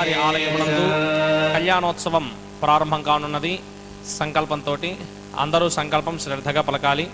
వారి ఆలయమునందు కళ్యాణోత్సవం ప్రారంభం కానున్నది. సంకల్పంతో అందరూ సంకల్పం శ్రద్ధగా పలకాలి.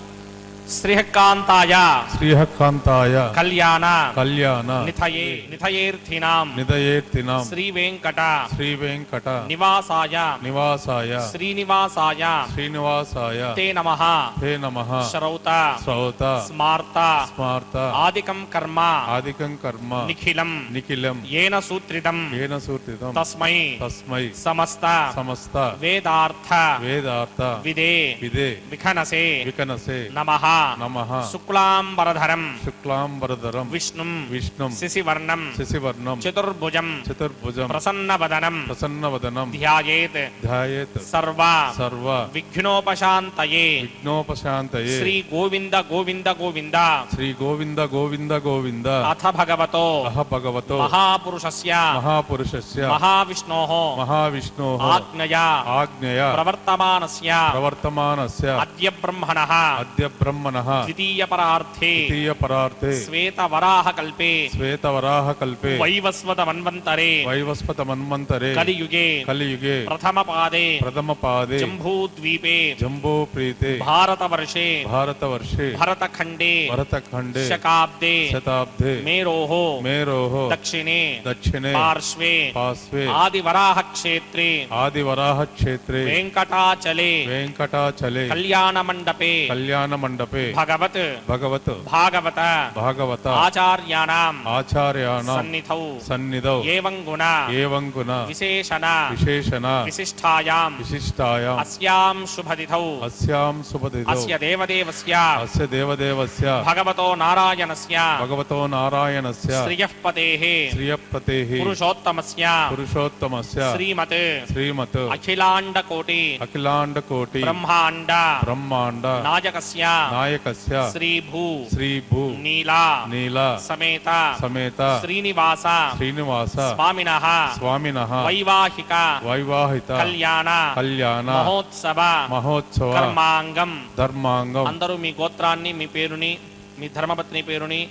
శ్రీహకాంతాయ శ్రీహకాంతాయ కళ్యాణ కళ్యాణ నిథయే నిథయేర్థినాం నిదయేర్తినాం శ్రీవేంకట శ్రీవేంకట నివాసాయ నివాసాయ శ్రీనివాసాయ శ్రీనివాసాయ తే నమః తే నమః శ్రౌత శ్రౌత స్మార్త స్మార్త ఆదికం కర్మ ఆదికం కర్మ నిఖిలం నిఖిలం ఏన సూత్రితం ఏన సూత్రితం తస్మై తస్మై సమస్త సమస్త వేదార్థ వేదార్థ విదే విదే విఖనసే వికనసే నమః నమః శుక్లాంబరధరం శుక్లాంబరధరం విష్ణుం విష్ణుం శశివర్ణం శశివర్ణం చతుర్భుజం చతుర్భుజం ప్రసన్నవదనం ప్రసన్నవదనం ధ్యాయేత్ ధ్యాయేత్ సర్వ సర్వ విఘ్నోపశాంతయే విఘ్నోపశాంతయే శ్రీ గోవింద గోవింద గోవింద శ్రీ గోవింద గోవింద గోవింద అథ భగవతో అహ భగవతో మహాపురుషస్య మహాపురుషస్య మహావిష్ణోః మహావిష్ణోః ఆజ్ఞయా ఆజ్ఞయా ప్రవర్తమానస్య ప్రవర్తమానస్య అద్య బ్రహ్మణః అద్య బ్రహ్మణః ద్వితీయ పరార్థే ద్వితీయ పరార్థే శ్వేతవరాహ కల్పే శ్వేతవరాహ కల్పే వైవస్వత మన్వంతరే వైవస్వత మన్వంతరే కలియుగే కలియుగే ప్రథమ పాదే ప్రథమ పాదే జంబూద్వీపే జంబో ప్రీతే భారతవర్షే భారతవర్షే భరతఖండే భరతఖండే శకాబ్దే శతాబ్దే మేరోః మేరోః దక్షిణే దక్షిణే పార్శ్వే పార్శ్వే ఆదివరాహ క్షేత్రే ఆదివరాహ క్షేత్రే వెంకటాచలే వెంకటాచలే కళ్యాణ మండపే కళ్యాణ మండపే భగవత్ భగవత్ భాగవత భాగవత ఆచార్యాణాం ఆచార్యాణాం సన్నిధౌ సన్నిధౌ ఏవం గుణ ఏవం గుణ విశేషణ విశేషణ విశిష్టాయాం విశిష్టాయాం అస్యాం శుభతిథౌ అస్యాం శుభదిథౌ అస్య దేవదేవస్య అస్య దేవదేవస్య భగవతో నారాయణస్య భగవతో నారాయణస్య శ్రియః పతేః శ్రియప్రతేః పురుషోత్తమస్య పురుషోత్తమస్య శ్రీమత్ శ్రీమత్ అఖిలాండ కోటి అఖిలాండ కోటి బ్రహ్మాండ బ్రహ్మాండ నాయకస్య నాయకస్య శ్రీభూ శ్రీభూ నీలా నీల సమేత సమేత శ్రీనివాస శ్రీనివాస స్వామినః స్వామినః వైవాహిక వైవాహిత కళ్యాణ కళ్యాణ మహోత్సవ మహోత్సవ కర్మాంగం. ధర్మాంగం అందరూ మీ గోత్రాన్ని, మీ పేరుని, మీ ధర్మపత్ని పేరుని,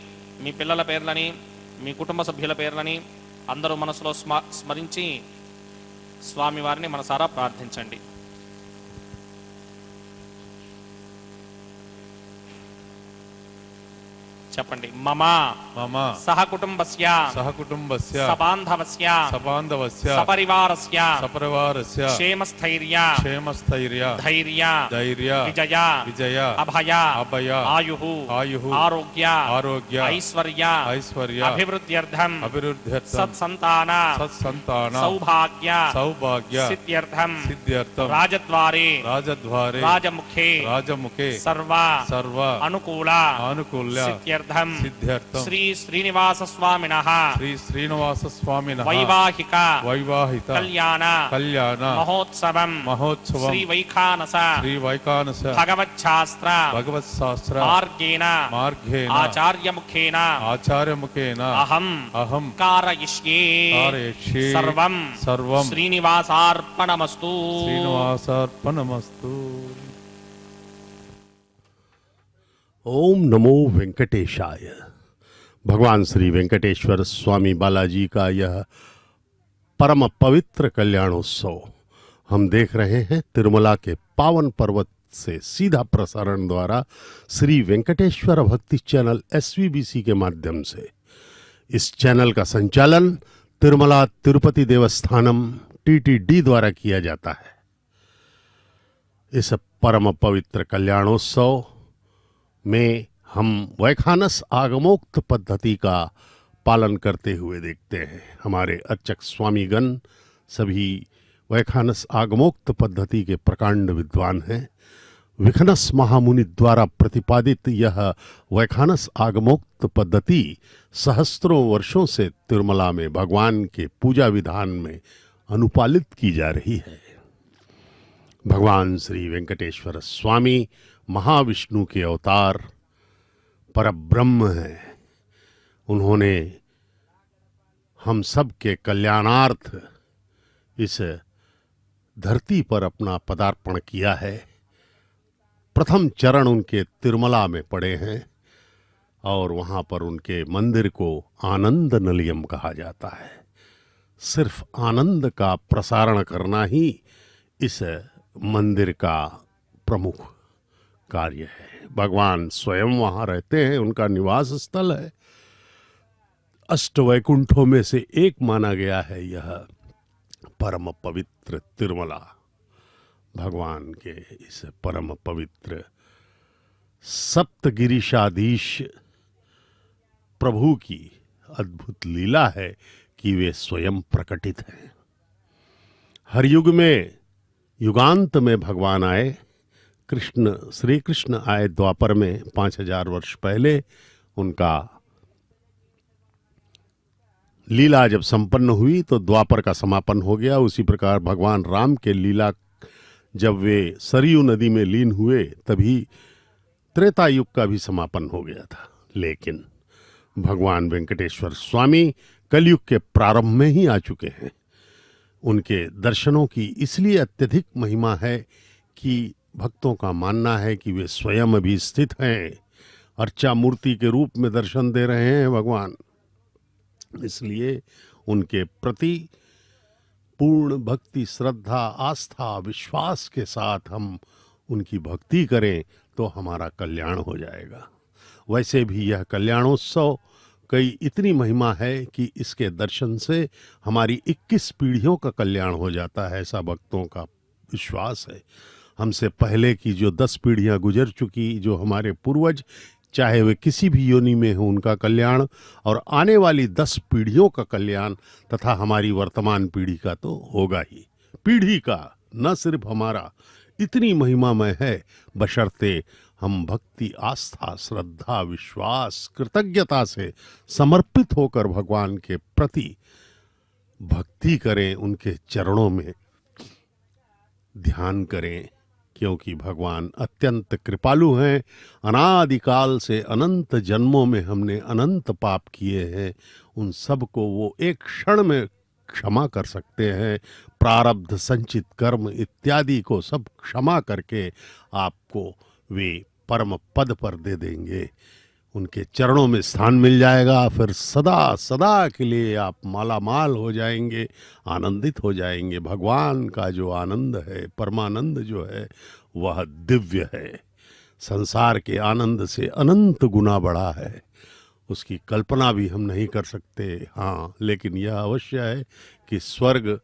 మీ పిల్లల పేర్లని, మీ కుటుంబ సభ్యుల పేర్లని అందరూ మనసులో స్మరించి స్వామివారిని మనసారా ప్రార్థించండి. చెప్పండి. మమ మమ సహకుటుంబస్య సహకుటుంబస్య సబాంధవస్య సబాంధవస్య సపరివారస్య సపరివారస్య క్షేమస్థైర్య క్షేమస్థైర్య ధైర్య ధైర్య విజయ విజయ అభయ అభయ ఆయుః ఆయుః ఆరోగ్య ఆరోగ్య ఐశ్వర్య ఐశ్వర్య అభివృద్ధ్యర్థం అభివృద్ధ్యర్థం సత్సంతాన సత్సంతాన సౌభాగ్య సౌభాగ్య సిద్ధ్యర్థం సిద్ధ్యర్థం రాజద్వారే రాజద్వారే రాజముఖే రాజముఖే సర్వ సర్వ అనుకూల ఆనుకూల్య సిద్ధ్యర్థం సిద్ధ్యర్థం శ్రీ శ్రీనివాస స్వామినః శ్రీ శ్రీనివాస స్వామినః వైవాహిక వైవాహిత కళ్యాణ కళ్యాణ మహోత్సవం మహోత్సవం శ్రీ వైఖానస శ్రీ వైకానస భగవచ్ఛాస్త్ర భగవత్ శాస్త్ర మార్గేణ మార్గేణ ఆచార్యముఖేన ఆచార్యముఖేన అహం అహం కారయిష్యే कारयिष्ये సర్వం सर्वं శ్రీనివాసార్పణమస్తు. श्रीनिवासार्पणमस्तु. ओम नमो वेंकटेशाय। भगवान श्री वेंकटेश्वर स्वामी बालाजी का यह परम पवित्र कल्याणोत्सव हम देख रहे हैं तिरुमला के पावन पर्वत से सीधा प्रसारण द्वारा श्री वेंकटेश्वर भक्ति चैनल SVBC के माध्यम से। इस चैनल का संचालन तिरुमला तिरुपति देवस्थानम TTD द्वारा किया जाता है। इस परम पवित्र कल्याणोत्सव में हम वैखानस आगमोक्त पद्धति का पालन करते हुए देखते हैं। हमारे अर्चक स्वामीगण सभी वैखानस आगमोक्त पद्धति के प्रकांड विद्वान हैं। विखनस महामुनि द्वारा प्रतिपादित यह वैखानस आगमोक्त पद्धति सहस्त्रों वर्षों से तिरुमला में भगवान के पूजा विधान में अनुपालित की जा रही है। भगवान श्री वेंकटेश्वर स्वामी महाविष्णु के अवतार परब्रह्म हैं। उन्होंने हम सब के कल्याणार्थ इस धरती पर अपना पदार्पण किया है। प्रथम चरण उनके तिरुमला में पड़े हैं और वहाँ पर उनके मंदिर को आनंद निलयम कहा जाता है। सिर्फ आनंद का प्रसारण करना ही इस मंदिर का प्रमुख कार्य है। भगवान स्वयं वहाँ रहते हैं, उनका निवास स्थल है। अष्टवैकुंठों में से एक माना गया है यह परम पवित्र तिरुमला। भगवान के इस परम पवित्र सप्तगिरीशाधीश प्रभु की अद्भुत लीला है कि वे स्वयं प्रकटित हैं। हर युग में युगांत में भगवान आए। श्री कृष्ण आए द्वापर में 5000 वर्ष पहले। उनका लीला जब संपन्न हुई तो द्वापर का समापन हो गया। उसी प्रकार भगवान राम के लीला जब वे सरयू नदी में लीन हुए तभी त्रेता युग का भी समापन हो गया था। लेकिन भगवान वेंकटेश्वर स्वामी कलयुग के प्रारंभ में ही आ चुके हैं। उनके दर्शनों की इसलिए अत्यधिक महिमा है कि भक्तों का मानना है कि वे स्वयं अभी स्थित हैं, अर्चा मूर्ति के रूप में दर्शन दे रहे हैं भगवान। इसलिए उनके प्रति पूर्ण भक्ति, श्रद्धा, आस्था, विश्वास के साथ हम उनकी भक्ति करें तो हमारा कल्याण हो जाएगा। वैसे भी यह कल्याणोत्सव कई इतनी महिमा है कि इसके दर्शन से हमारी 21 पीढ़ियों का कल्याण हो जाता है, ऐसा भक्तों का विश्वास है। हमसे पहले की जो 10 पीढ़ियां गुजर चुकी, जो हमारे पूर्वज, चाहे वे किसी भी योनि में हो, उनका कल्याण, और आने वाली 10 पीढ़ियों का कल्याण तथा हमारी वर्तमान पीढ़ी का तो होगा ही। पीढ़ी का, न सिर्फ हमारा, इतनी महिमामय है बशर्ते हम भक्ति, आस्था, श्रद्धा, विश्वास, कृतज्ञता से समर्पित होकर भगवान के प्रति भक्ति करें, उनके चरणों में ध्यान करें, क्योंकि भगवान अत्यंत कृपालु हैं। अनादिकाल से अनंत जन्मों में हमने अनंत पाप किए हैं, उन सब को वो एक क्षण में क्षमा कर सकते हैं। प्रारब्ध, संचित कर्म इत्यादि को सब क्षमा करके आपको वे परम पद पर दे देंगे। उनके चरणों में स्थान मिल जाएगा। फिर सदा सदा के लिए आप मालामाल हो जाएंगे, आनंदित हो जाएंगे। भगवान का जो आनंद है, परमानंद जो है, वह दिव्य है, संसार के आनंद से अनंत गुना बड़ा है। उसकी कल्पना भी हम नहीं कर सकते। हाँ, लेकिन यह अवश्य है कि स्वर्ग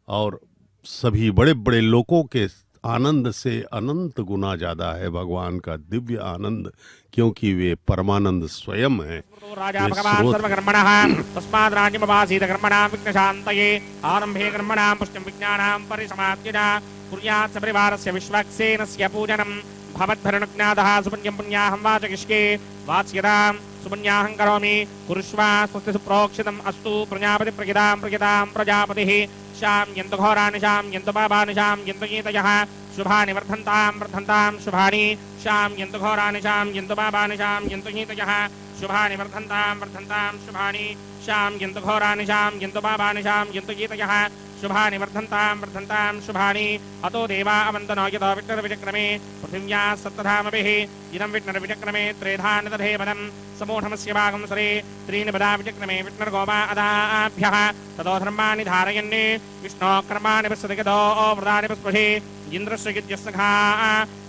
और सभी बड़े बड़े लोकों के आनंद से अनंत गुना ज्यादा है भगवान का दिव्य आनंद, क्योंकि वे परमानंद स्वयं हैं। राजा भगवान सर्वकर्मणः तस्माद् राज्यमवासीत कर्मणां विघ्नशान्तये आरम्भे कर्मणां पुष्टिं विज्ञानां परिसमाप्तिना कुर्यात् सपरिवारस्य विश्वक्सेनस्य पूजनं भवद्भरणज्ञातः सुपुण्यं पुण्याहं वाचकिष्के वाच्यतां सुपुण्याहं करोमि कुरुष्व स्वस्ति सुप्रोक्षितम् अस्तु प्रजापति प्रजां प्रजापतिः शां यन्तु घोरानिशां यन्तु पापानिशां यन्तु गीतयः शुभानि वर्धन्तां शुभानि शां यन्तु घोरानिशां यन्तु पापानिशां यन्तु गीतयः शुभानि वर्धन्तां शुभानि शां यन्तु घोरानिशां यन्तु पापानिशां यन्तु गीतयः शुभानि वर्धन्तां शुभानि। अतो देवा अवन्तनो यतो विष्णुर्विचक्रमे पृथिव्या सप्तधामभिः इदं विष्णुर्विचक्रमे त्रेधा निदधे पदं समूढमस्य भागं सरे त्रीणि पदा विचक्रमे विष्णुर्गोमा अदाभ्यः ततो धर्माणि धारयन् विष्णो कर्माणि पश्यति गतो व्रतानि पस्पृशे इन्द्रस्य गिद्यस्सखा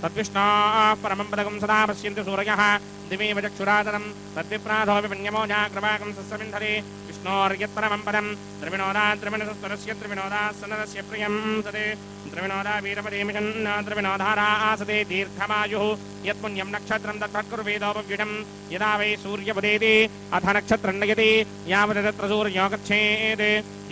तद्विष्णोः परमं पदकं सदा पश्यन्ति सूरयः दिवे वचक्षुरादनं तद्विप्राधो विपन्यमो जाग्रवाकं सस्यमिन्धरे विष्णोर्यत्परमं पदं त्रिविनोदा त्रिविनसत्वरस्य त्रिविनोदा सनरस्य प्रियं सदे त्रिविनोदा वीरपदे मिषन् त्रिविनोधारा आसते दीर्घमायुः यत्पुण्यं नक्षत्रं तत्कुर्वेदोपव्युढं यदा वै सूर्यपदेति अथ नक्षत्रं नयति यावत् तत्र सूर्यो गच्छेत्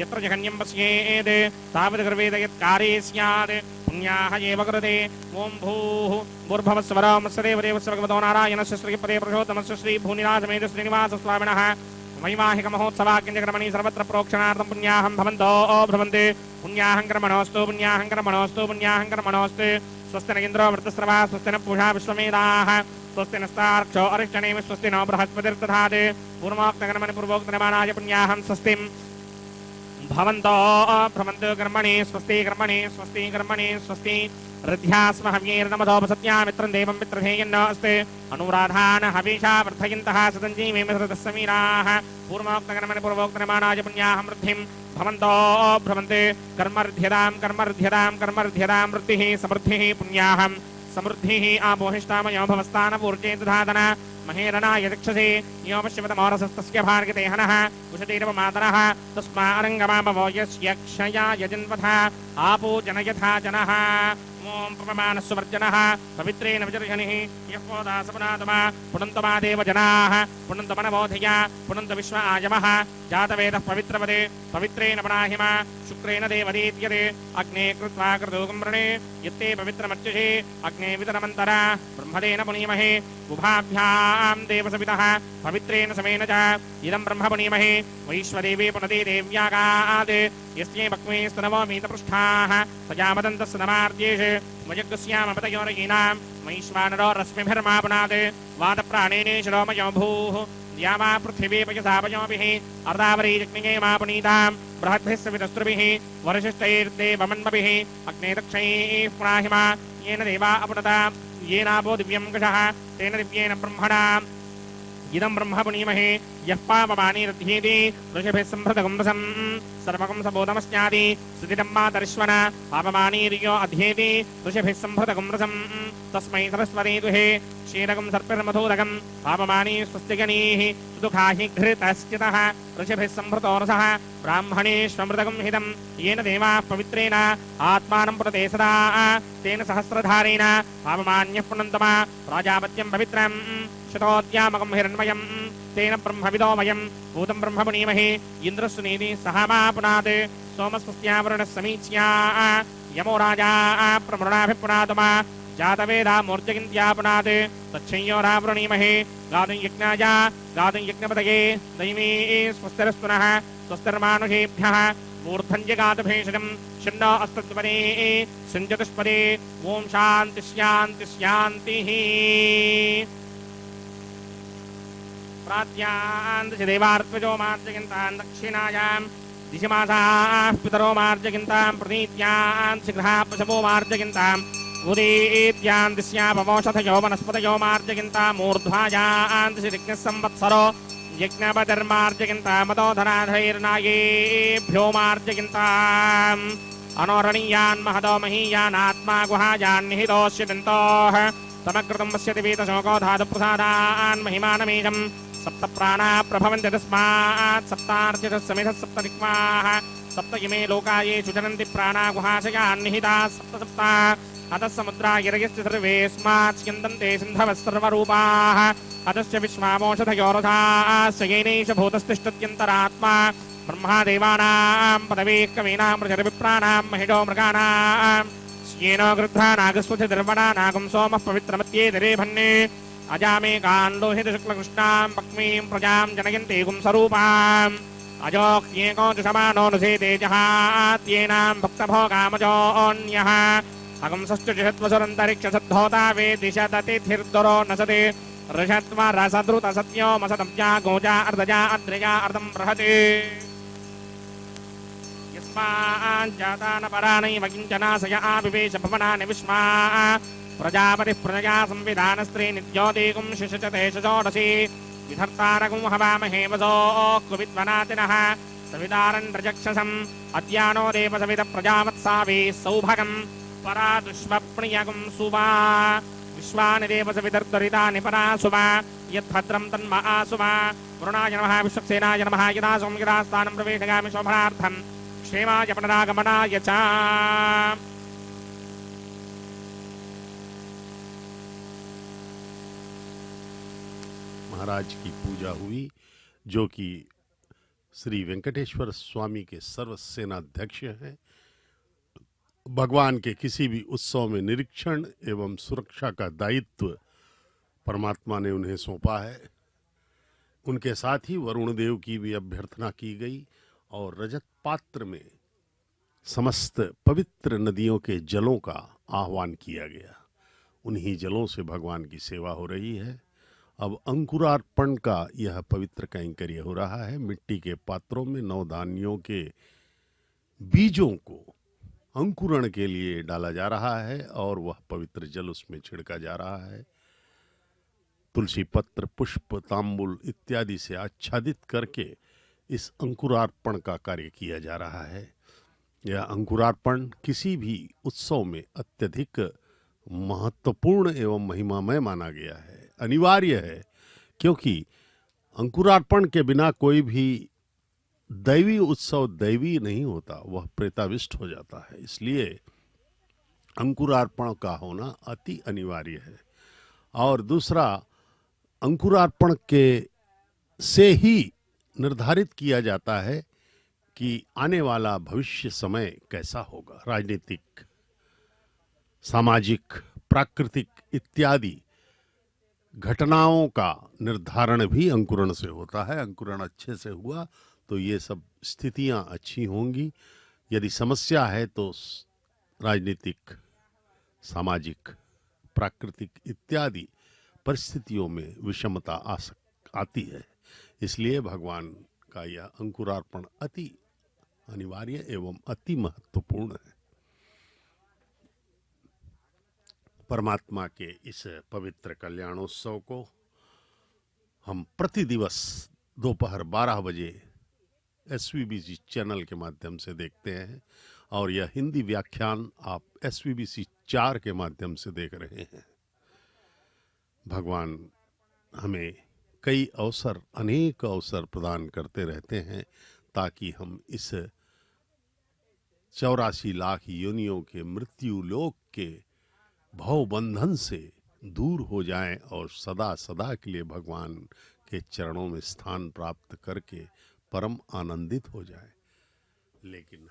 यत्र जघन्यं पश्येत् तावत् कुर्वेद यत्कार्ये स्यात् पुण्याः एव कृते। ॐ भूः भूर्भुवस्सुवरो मत्सदेवदेवस्य भगवतो नारायणस्य श्रीपदे पुरुषोत्तमस्य श्रीभूनिराजमेध श्रीनिवासस्वामिनः वैवाहिक महोत्सवाग्निकर्मणि सर्वत्र प्रोक्षणार्थं पुण्याहं भवन्तो भ्रमन्ते पुण्याहं कर्मणोऽस्तु पुण्याहं कर्मणोऽस्तु पुण्याहं कर्मणोऽस्तु। स्वस्ति न इन्द्रो वृद्धस्रवा स्वस्ति न पूषा विश्वमेधाः स्वस्ति नस्तार्क्षो अरिष्टनेमि स्वस्ति नो बृहस्पतिर्दधाति पूर्वोक्तकर्मणि पूर्वोक्तनिर्माणाय पुण्याहं स्वस्तिं भवन्तो भ्रमन्तु कर्मणि स्वस्ति कर्मणि स्वस्ति कर्मणि स्वस्ति। हृद्यास्म हव्यैर्नमधोपसत्या मित्रं देवं मित्रधेयन्न अस्ते अनुराधान हविषा वर्धयन्तः सतञ्जीवेमि सततः समीराः पूर्वोक्तकर्मणि पूर्वोक्तनिर्माणाय पुण्याहं वृद्धिं भवन्तो भ्रमन्ते कर्मर्ध्यतां कर्मर्ध्यतां कर्मर्ध्यतां वृत्तिः समृद्धिः पुण्याहं समृद्धिः आपोहिष्टामयो भवस्तानपूर्जे दधातन महेरणाय दक्षसे योपश्यवतमोरसस्तस्य भार्गते हनः उषतीरवमातरः तस्मारङ्गमापवो यस्य क्षयाय जन्वथा आपो जनयथा जनः ओम पवमानस्वर्जनः पवित्रेण विजर्षणिः यः पोदासपनातमा पुनन्तमा देव जनाः पुनन्तमनबोधया पुनन्त विश्व आयमः जातवेदः पवित्रपदे पवित्रेण पनाहिमा शुक्रेण देवदीत्यते अग्ने कृत्वा कृतोगम्रणे यत्ते पवित्रमर्चषे अग्ने वितरमन्तरा ब्रह्मदेन पुनीमहे उभाभ्यां देवसवितः पवित्रेण समेन च इदं ब्रह्म पुनीमहे वैश्वदेवे पुनते देव्यागात् यस्ये भक्मे स्तनवो मीतपृष्ठाः सजामदन्तस्य नमार्त्येष वयज्ञस्यामपतयोरयीनां वैश्वानरो रश्मिभिर्मापुनात् वातप्राणेने शिरोमयो भूः द्यावा पृथिवी पयसापयोभिः अर्धावरीजज्ञेमापुनीतां बृहद्भिः सवितस्त्रुभिः वरिशिष्टैर्देवमन्मभिः अग्ने दक्षैः पुनाहिमा येन देवा अपुनता येनापो दिव्यं कषः तेन दिव्येन ब्रह्मणा इदं ब्रह्म पुनीमहे यः पापमानीरध्येति ऋषिभिः सम्भृतगं रसं सर्वगं सबोधमस्यादि श्रुतिदम्बादर्श्वन पापमानीर्यो अध्येति ऋषिभिः सम्भृतगं रसं तस्मै सरस्वती दुहे क्षीरगं सर्पिर्मधुरगं पापमानी स्वस्तिगणीः सुदुःखाहि घृतश्चितः ऋषिभिः सम्भृतो रसः ब्राह्मणेष्वमृतगं हितं येन देवाः पवित्रेण आत्मानं प्रते सदा तेन सहस्रधारेण पापमान्यः पुनन्तमा प्राजापत्यं पवित्रं शतोद्यामकं हिरण्मयं तेन ब्रह्मविदो वयं भूतं ब्रह्म पुनीमहे इन्द्रस्वनीति सहामा पुनात् सोमस्वस्यावरुणः समीच्या यमो राजा प्रमृणाभिपुनातमा जातवेदा मूर्जगिन्त्या पुनात् तच्छंयोरावृणीमहे गातुं यज्ञाय गातुं यज्ञपतये दैवी स्वस्तिरस्तुनः स्वस्तिर्मानुषेभ्यः मूर्धन्यगातभेषजं षण्णो अस्तद्वने सञ्चतुष्पदे ॐ शान्ति शान्ति शान्तिः प्रात्यान्ति देवार्त्वजो मार्जगिन्तान् दक्षिणायां दिशिमासाः पितरो मार्जगिन्तां प्रतीत्यान् शीघ्रः पशवो मार्जगिन्ताम् उदीत्यान् दिश्यापमोषधयो वनस्पतयो मार्जगिन्ताम् ऊर्ध्वायान् दिशिरिग्नः संवत्सरो यज्ञपतिर्मार्जगिन्तामतोधराधैर्नायेभ्यो मार्जगिन्ताम् अनोरणीयान् महदो महीयान् आत्मा गुहायान् निहितोऽस्य दन्तोः तमकृतं पश्यति वीतशोको धातुप्रसादान् महिमानमीशम् सप्त प्राणा प्रभवन्ति तस्मात् सप्तार्चितः समिधः सप्त दिक्पाः सप्त इमे लोकायेषु चरन्ति प्राणा गुहाशयान् निहिताः सप्त सप्ता अतः समुद्रा गिरयश्च सर्वेऽस्मात् स्यन्दन्ते सिन्धवः सर्वरूपाः अतश्च विश्वामोषधयोरथाश्च येनैष भूतस्तिष्ठत्यन्तरात्मा ब्रह्मादेवानां पदवीः कवीनां प्रजरविप्राणां महिषो मृगाणां येनो गृद्धा नागस्वति दर्वणा नागं सोमः पवित्रमत्ये दरेभन्ने अजामेकान् लोहितशुक्लकृष्णां पक्मीं प्रजां जनयन्ते गुंसरूपाम् अजोक्येको च समानो नुसेते जहात्येनां भक्तभोगामजोऽन्यः अगंसश्च जिषत्वसुरन्तरिक्षसद्धोता वेदिशदतिथिर्दरो नसते ऋषत्व रसद्रुतसत्यो मसदब्जा गोजा अर्धजा अद्रजा अर्धं बृहते यस्माज्जातानपराणैव किञ्चनाशय आविवेश भवनानि विश्वा प्रजापतिः प्रजया संविधानस्त्री नित्योदीकुं शिशचते षोडशी विधर्तारकुं हवामहे वसोऽक्विद्वनातिनः सवितारन् रजक्षसम् अद्यानो देवसवितः प्रजावत्सावे सौभगम् परा दुष्वप्नियगुं सुवा विश्वानि देवसवितर्दरितानि परा सुवा यद्भद्रं तन्म आसुवा वरुणाय नमः विश्वक्सेनाय नमः यदा सोमगिरास्थानं प्रवेशयामि शोभनार्थं क्षेमाय पुनरागमनाय च महाराज की पूजा हुई जो कि श्री वेंकटेश्वर स्वामी के सर्व सेनाध्यक्ष हैं। भगवान के किसी भी उत्सव में निरीक्षण एवं सुरक्षा का दायित्व परमात्मा ने उन्हें सौंपा है। उनके साथ ही वरुण देव की भी अभ्यर्थना की गई और रजत पात्र में समस्त पवित्र नदियों के जलों का आह्वान किया गया। उन्हीं जलों से भगवान की सेवा हो रही है। अब अंकुरार्पण का यह पवित्र कैंकर्य हो रहा है। मिट्टी के पात्रों में नवधान्यों के बीजों को अंकुरण के लिए डाला जा रहा है और वह पवित्र जल उसमें छिड़का जा रहा है। तुलसी पत्र, पुष्प, तांबुल इत्यादि से आच्छादित करके इस अंकुरार्पण का कार्य किया जा रहा है। यह अंकुरार्पण किसी भी उत्सव में अत्यधिक महत्वपूर्ण एवं महिमामय माना गया है, अनिवार्य है, क्योंकि अंकुरार्पण के बिना कोई भी दैवी उत्सव दैवी नहीं होता, वह प्रेताविष्ट हो जाता है। इसलिए अंकुरार्पण का होना अति अनिवार्य है। और दूसरा, अंकुरार्पण के से ही निर्धारित किया जाता है कि आने वाला भविष्य समय कैसा होगा। राजनीतिक, सामाजिक, प्राकृतिक इत्यादि घटनाओं का निर्धारण भी अंकुरण से होता है। अंकुरण अच्छे से हुआ तो ये सब स्थितियां अच्छी होंगी। यदि समस्या है तो राजनीतिक, सामाजिक, प्राकृतिक इत्यादि परिस्थितियों में विषमता आती है। इसलिए भगवान का यह अंकुरार्पण अति अनिवार्य एवं अति महत्वपूर्ण है। परमात्मा के इस पवित्र कल्याणोत्सव को हम प्रति दिवस दोपहर 12 बजे SVBC चैनल के माध्यम से देखते हैं और यह हिंदी व्याख्यान आप SVBC 4 के माध्यम से देख रहे हैं। भगवान हमें कई अवसर, अनेक अवसर प्रदान करते रहते हैं ताकि हम इस 84 लाख योनियों के मृत्यु लोक के भव बंधन से दूर हो जाएं और सदा सदा के लिए भगवान के चरणों में स्थान प्राप्त करके परम आनंदित हो जाए। लेकिन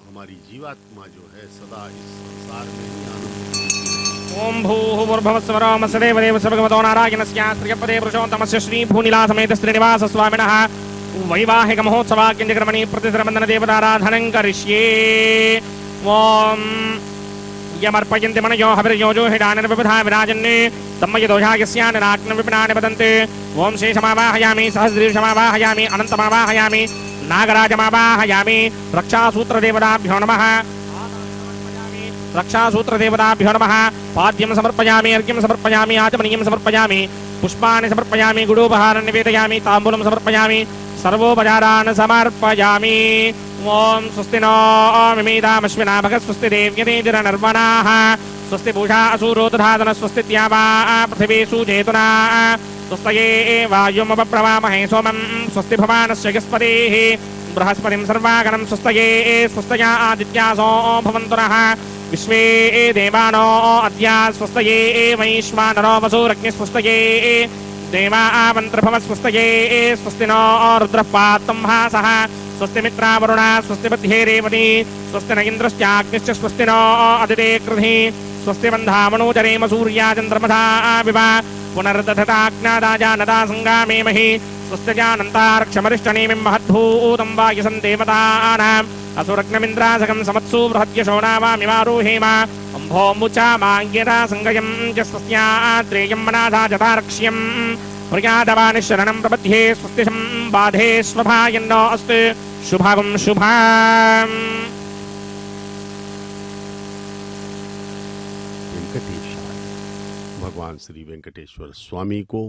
हमारी जीवात्मा जो है सदा इस संसार में ही आनंदित। ओम भूर्भुवस्सुवः सदेव देव सर्वगतो नारायणस्य श्रीपदे पुरुषोत्तमस्य श्री भूनिला समेत श्रीनिवास स्वामिनः वैवाहिक महोत्सवाख्यक्रमणि प्रतिश्रमन्दन देवताराधनं करिष्ये। ओम यमर्पयन्ति मनयो हविर्योजो हिडानिर्विबुधा विराजन्ने तम्मय दोषायस्यानिराग्न विपिनानि वदन्ति। ओम शेषमावाहयामि, सहस्रीर्षमावाहयामि, अनन्तमावाहयामि, नागराजमावाहयामि। रक्षासूत्रदेवताभ्यो नमः। रक्षासूत्रदेवताभ्यो नमः। पाद्यं समर्पयामि, अर्घ्यं समर्पयामि, आचमनीयं समर्पयामि, पुष्पाणि समर्पयामि, गुडोपहारं निवेदयामि, ताम्बूलं समर्पयामि, सर्वोपचारान् समर्पयामि। ओम स्वस्ति नो मिमीदामश्विना भगः स्वस्ति देव्यतेजरनर्वणाः स्वस्ति पूषा असूरो दधातन स्वस्ति द्यावा पृथिवी सुजेतुना स्वस्तये वायुमपप्रवामहे सोमं स्वस्ति भवानस्य यस्पतिः बृहस्पतिं सर्वागणं स्वस्तये स्वस्तया आदित्यासो भवन्तु नः विश्वे देवानो अद्या स्वस्तये वैश्वानरो वसुरग्निः स्वस्तये देवा आवन्त्रभव स्वस्तये स्वस्ति नो रुद्रः पात्तं भासः स्वस्ति मित्रा वरुणा स्वस्ति बुद्धे रेवती स्वस्ति न इन्द्रश्चाग्निश्च स्वस्ति नो अदिते कृधि स्वस्ति बन्धामनोजरेम सूर्या चन्द्रमसा विवा पुनर्दधताज्ञादाजा नदा संगामे महि स्वस्ति जानन्तार्क्षमरिष्टनेमिं महद्भूतं वायुसं देवतानाम् असुरग्नमिन्द्रासकं समत्सु बृहद्यशोणावामिवारोहेम अम्भोमुचा माङ्ग्यता संगयं च स्वस्याद्रेयं मनाधा जतार्क्ष्यम् प्रियादवानिशरणं प्रपद्ये स्वस्ति सम्बाधे स्वभायन्नो अस्तु शुभं शुभम्। वेंकटेशाय। भगवान श्री वेंकटेश्वर स्वामी को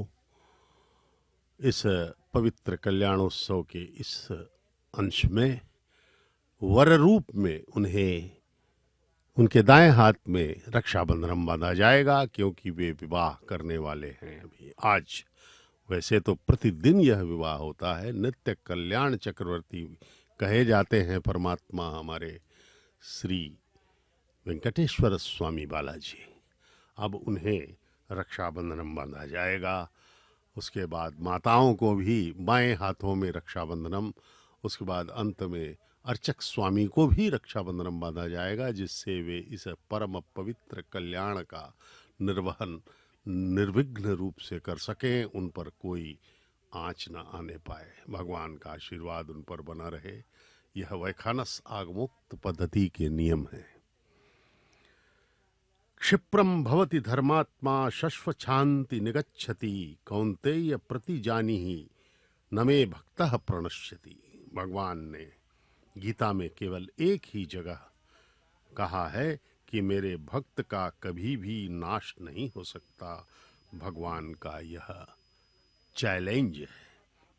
इस पवित्र कल्याणोत्सव के इस अंश में वर रूप में उन्हें उनके दाएं हाथ में रक्षाबंधन बांधा जाएगा, क्योंकि वे विवाह करने वाले हैं अभी आज। वैसे तो प्रतिदिन यह विवाह होता है। नित्य कल्याण चक्रवर्ती कहे जाते हैं परमात्मा हमारे श्री वेंकटेश्वर स्वामी बालाजी। अब उन्हें रक्षाबंधन बांधा जाएगा। उसके बाद माताओं को भी बाएं हाथों में रक्षाबंधनम, उसके बाद अंत में अर्चक स्वामी को भी रक्षाबंधनम बांधा जाएगा, जिससे वे इस परम पवित्र कल्याण का निर्वहन निर्विघ्न रूप से कर सकें, उन पर कोई आँच न आने पाए। भगवान का आशीर्वाद उन पर बना रहे। यह वैखानस आगमोक्त पद्धति के नियम हैं। क्षिप्रम भवति धर्मात्मा शश्वच्छान्ति निगच्छति कौन्तेय प्रतिजानीहि न मे भक्तः प्रणश्यति। भगवान ने गीता में केवल एक ही जगह कहा है कि मेरे भक्त का कभी भी नाश नहीं हो सकता। भगवान का यह चैलेंज है।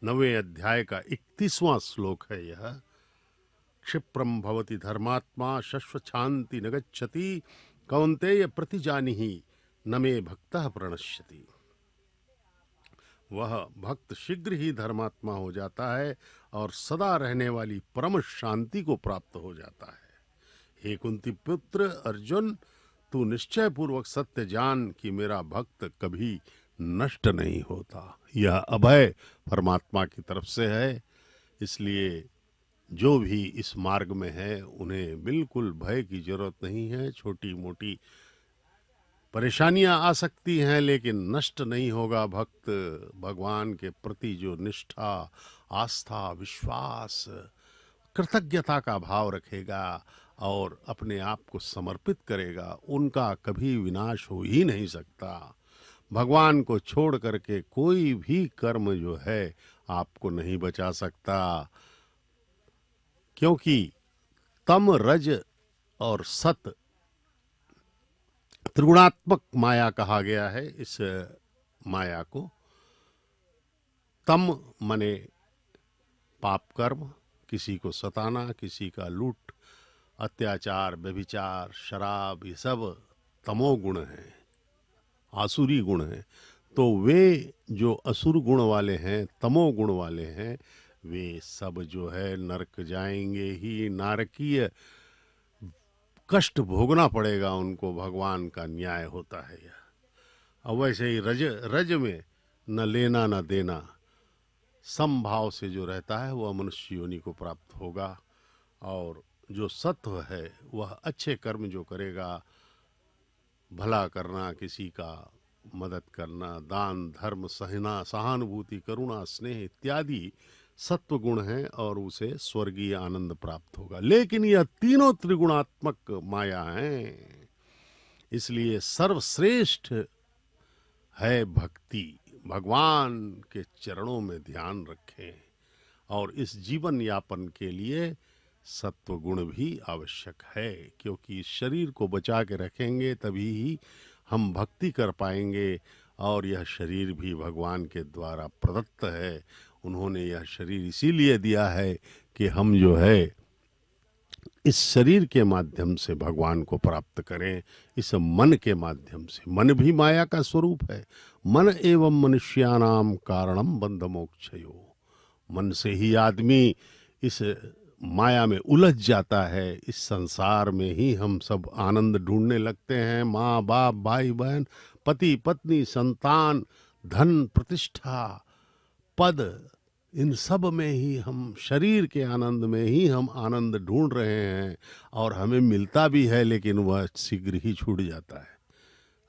9वें अध्याय का 31वां श्लोक है यह। क्षिप्रम भवति धर्मात्मा शश्वच्छान्ति न गच्छति कौन्तेय प्रतिजानिहि न मे भक्तः प्रणश्यति। वह भक्त शीघ्र ही धर्मात्मा हो जाता है और सदा रहने वाली परम शांति को प्राप्त हो जाता है। हे कुंती पुत्र अर्जुन, तू निश्चय पूर्वक सत्य जान कि मेरा भक्त कभी नष्ट नहीं होता। यह अभय परमात्मा की तरफ से है, इसलिए जो भी इस मार्ग में है उन्हें बिल्कुल भय की जरूरत नहीं है। छोटी मोटी परेशानियां आ सकती हैं लेकिन नष्ट नहीं होगा भक्त। भगवान के प्रति जो निष्ठा, आस्था, विश्वास, कृतज्ञता का भाव रखेगा और अपने आप को समर्पित करेगा, उनका कभी विनाश हो ही नहीं सकता। भगवान को छोड़ करके कोई भी कर्म जो है आपको नहीं बचा सकता, क्योंकि तम, रज और सत त्रिगुणात्मक माया कहा गया है। इस माया को तम मने पाप कर्म, किसी को सताना, किसी का लूट, अत्याचार, व्यभिचार, शराब, ये सब तमोगुण हैं, आसुरी गुण हैं। तो वे जो असुर गुण वाले हैं, तमोगुण वाले हैं, वे सब जो है नरक जाएंगे ही। नारकीय कष्ट भोगना पड़ेगा उनको, भगवान का न्याय होता है यह। अब वैसे ही रज में न लेना न देना, समभाव से जो रहता है वह मनुष्य योनि को प्राप्त होगा। और जो सत्व है वह अच्छे कर्म जो करेगा, भला करना, किसी का मदद करना, दान धर्म, सहना, सहानुभूति, करुणा, स्नेह इत्यादि सत्व गुण है और उसे स्वर्गीय आनंद प्राप्त होगा। लेकिन यह तीनों त्रिगुणात्मक माया हैं, इसलिए सर्वश्रेष्ठ है भक्ति। भगवान के चरणों में ध्यान रखें और इस जीवन यापन के लिए सत्व गुण भी आवश्यक है, क्योंकि शरीर को बचा के रखेंगे तभी ही हम भक्ति कर पाएंगे। और यह शरीर भी भगवान के द्वारा प्रदत्त है। उन्होंने यह शरीर इसीलिए दिया है कि हम जो है इस शरीर के माध्यम से भगवान को प्राप्त करें, इस मन के माध्यम से। मन भी माया का स्वरूप है। मन एवं मनुष्यानाम कारणम बंध मोक्षयो। मन से ही आदमी इस माया में उलझ जाता है। इस संसार में ही हम सब आनंद ढूंढने लगते हैं। माँ बाप, भाई बहन, पति पत्नी, संतान, धन, प्रतिष्ठा, पद, इन सब में ही हम, शरीर के आनंद में ही हम आनंद ढूंढ रहे हैं और हमें मिलता भी है, लेकिन वह शीघ्र ही छूट जाता है।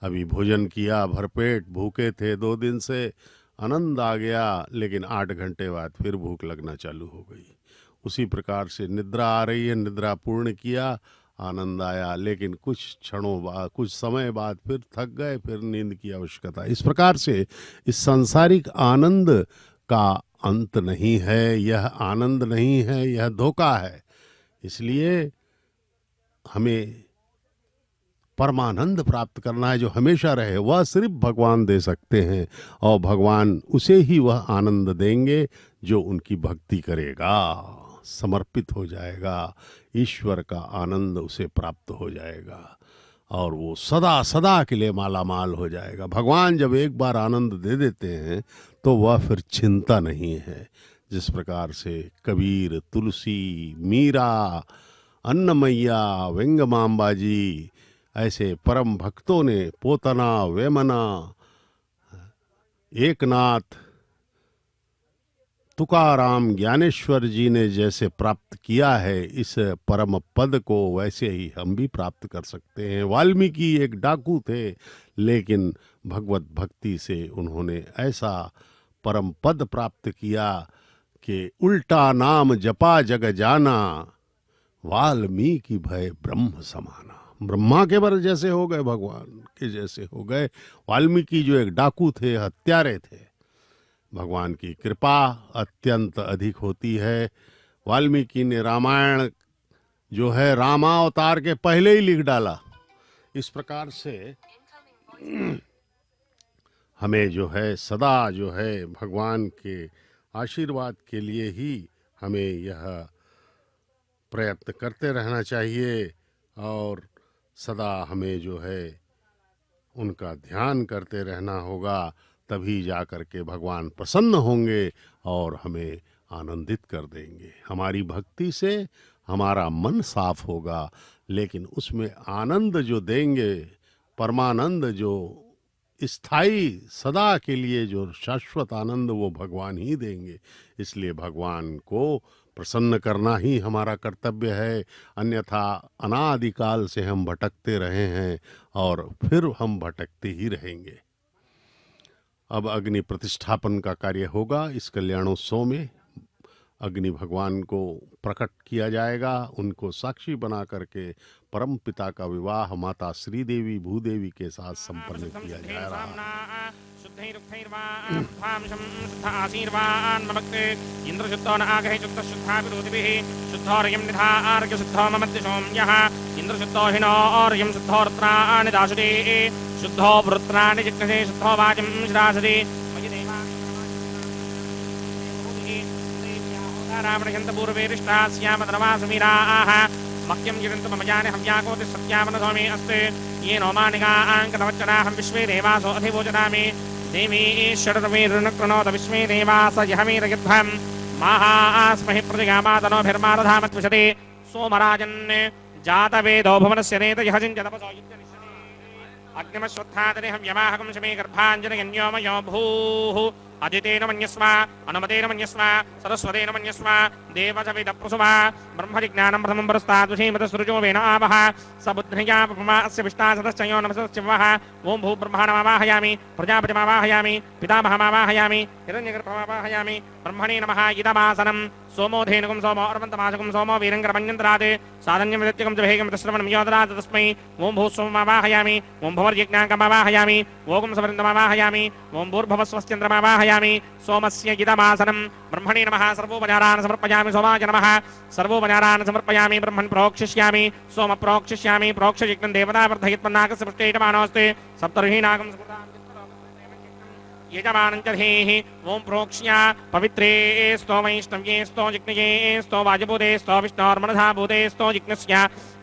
अभी भोजन किया, भरपेट भूखे थे, 2 दिन से आनंद आ गया, लेकिन 8 घंटे बाद फिर भूख लगना चालू हो गई। उसी प्रकार से निद्रा आ रही है, निद्रा पूर्ण किया, आनंद आया, लेकिन कुछ क्षणों बाद, कुछ समय बाद फिर थक गए, फिर नींद की आवश्यकता। इस प्रकार से इस सांसारिक आनंद का अंत नहीं है, यह आनंद नहीं है, यह धोखा है। इसलिए हमें परमानंद प्राप्त करना है जो हमेशा रहे। वह सिर्फ भगवान दे सकते हैं और भगवान उसे ही वह आनंद देंगे जो उनकी भक्ति करेगा, समर्पित हो जाएगा। ईश्वर का आनंद उसे प्राप्त हो जाएगा और वो सदा सदा के लिए माला माल हो जाएगा। भगवान जब एक बार आनंद दे देते हैं तो वह फिर चिंता नहीं है। जिस प्रकार से कबीर, तुलसी, मीरा, अन्नमैया, वेंगमांबा जी, ऐसे परम भक्तों ने, पोतना, वेमना, एकनाथ, तुकाराम, ज्ञानेश्वर जी ने जैसे प्राप्त किया है इस परम पद को, वैसे ही हम भी प्राप्त कर सकते हैं। वाल्मीकि एक डाकू थे, लेकिन भगवत भक्ति से उन्होंने ऐसा परम पद प्राप्त किया कि उल्टा नाम जपा जग जाना, वाल्मीकि भय ब्रह्म समाना। ब्रह्मा के बर जैसे हो गए, भगवान के जैसे हो गए। वाल्मीकि जो एक डाकू थे, हत्यारे थे, भगवान की कृपा अत्यंत अधिक होती है। वाल्मीकि ने रामायण जो है रामावतार के पहले ही लिख डाला। इस प्रकार से हमें जो है सदा जो है भगवान के आशीर्वाद के लिए ही हमें यह प्रयत्न करते रहना चाहिए और सदा हमें जो है उनका ध्यान करते रहना होगा। तभी जा कर के भगवान प्रसन्न होंगे और हमें आनंदित कर देंगे। हमारी भक्ति से हमारा मन साफ होगा, लेकिन उसमें आनंद जो देंगे, परमानंद जो स्थायी सदा के लिए जो शाश्वत आनंद, वो भगवान ही देंगे। इसलिए भगवान को प्रसन्न करना ही हमारा कर्तव्य है, अन्यथा अनादिकाल से हम भटकते रहे हैं और फिर हम भटकते ही रहेंगे। अब अग्नि प्रतिष्ठापन का कार्य होगा। इस कल्याणोत्सव में अग्नि भगवान को प्रकट किया जाएगा, उनको साक्षी बना करके परम पिता का विवाह माता श्रीदेवी भूदेवी के साथ संपन्न किया जा रहा है। शुद्धो वृत्राणि जिज्ञसे शुद्धो वाजिं श्रासदे रावणयन्तपूर्वेरिष्टास्यामधर्मासुमीराः मह्यं जिरन्तु मम जाने हव्याकोति सत्यामनसो मे अस्ते ये नोमानिकाङ्कनवच्चनाहं विश्वे देवासो अधिवोचनामि देवी षडर्वीर्नक्रणोत विश्वे देवास यहमीरयध्वं माहास्महि प्रतिगामातनोभिर्मारधामत्विशते सोमराजन् जातवेदो भुवनस्य नेतयः चिञ्चतपसो अग्निमश्वत्थादनेहं यमाहकं शमे गर्भाञ्जनयन्योमयो भूः अदितेन मन्यस्व अनुमतेन मन्यस्व सरस्वतेन मन्यस्व देवसविदप्रसुवा ब्रह्मजिज्ञानं प्रथमं पुरस्तादुषीमतसृजो वेन आवः सबुद्ध्या पमा अस्य विष्टासदश्चयो नमसश्चिवः ॐ भूब्रह्माणमावाहयामि प्रजापतिमावाहयामि पितामहमावाहयामि हिरण्यगर्भमावाहयामि ब्रह्मणे नमः इदमासनं सोमो धेनुकं सोमो अर्वन्तमाशकं सोमो वीरङ्गरमन्यन्त्रात् साधन्यं विदत्यकं च भेगं तस्रवणं योदरात् तस्मै ॐ भूस्वमावाहयामि ॐ भवर्यज्ञाकमावाहयामि ओगं सवृन्दमावाहयामि ॐ भूर्भुवस्वस्यन्द्रमावाहयामि सोमस्य इदमासनं ब्रह्मणे नमः सर्वोपचारान् समर्पयामि सोमाय नमः सर्वोपचारान् समर्पयामि ब्रह्मन् प्रोक्षिष्यामि सोम प्रोक्षिष्यामि प्रोक्षयज्ञं देवता वर्धयित्वन्नाकस्य पृष्ठेटमानोऽस्ति सप्तर्हीनागं यजमानं च धेहि ॐ प्रोक्ष्या पवित्रे स्तो वैष्णव्ये स्तो जिग्नये स्तो वाजभूते स्तो विष्णोर्मनधाभूते स्तो जिग्नस्य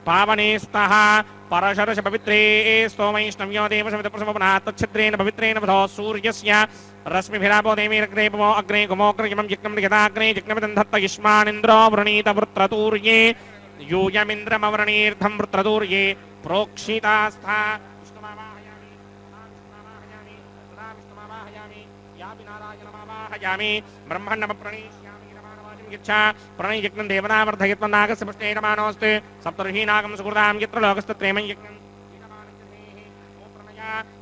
पावने स्तः परशरश पवित्रे स्तो वैष्णव्यो देवसवितप्रसवपनात् तच्छिद्रेण पवित्रेण वधो सूर्यस्य रश्मिभिरापो देवीरग्रेपवो अग्रे गुमोग्रयमं जिग्नं यथाग्रे जिग्नमिदन्धत्त युष्मानिन्द्रो वृणीत वृत्रतूर्ये यूयमिन्द्रमवृणीर्धं वृत्रतूर्ये प्रोक्षितास्था ब्रह्मण्डम प्रणीष्यामि नमानवाचिं यच्छा प्रणयज्ञं देवता वर्धयित्वन्नागस्य पुष्टेटमानोऽस्ति सप्तर्हीनागं सुकृतां यत्र लोकस्तत्रेमं यज्ञं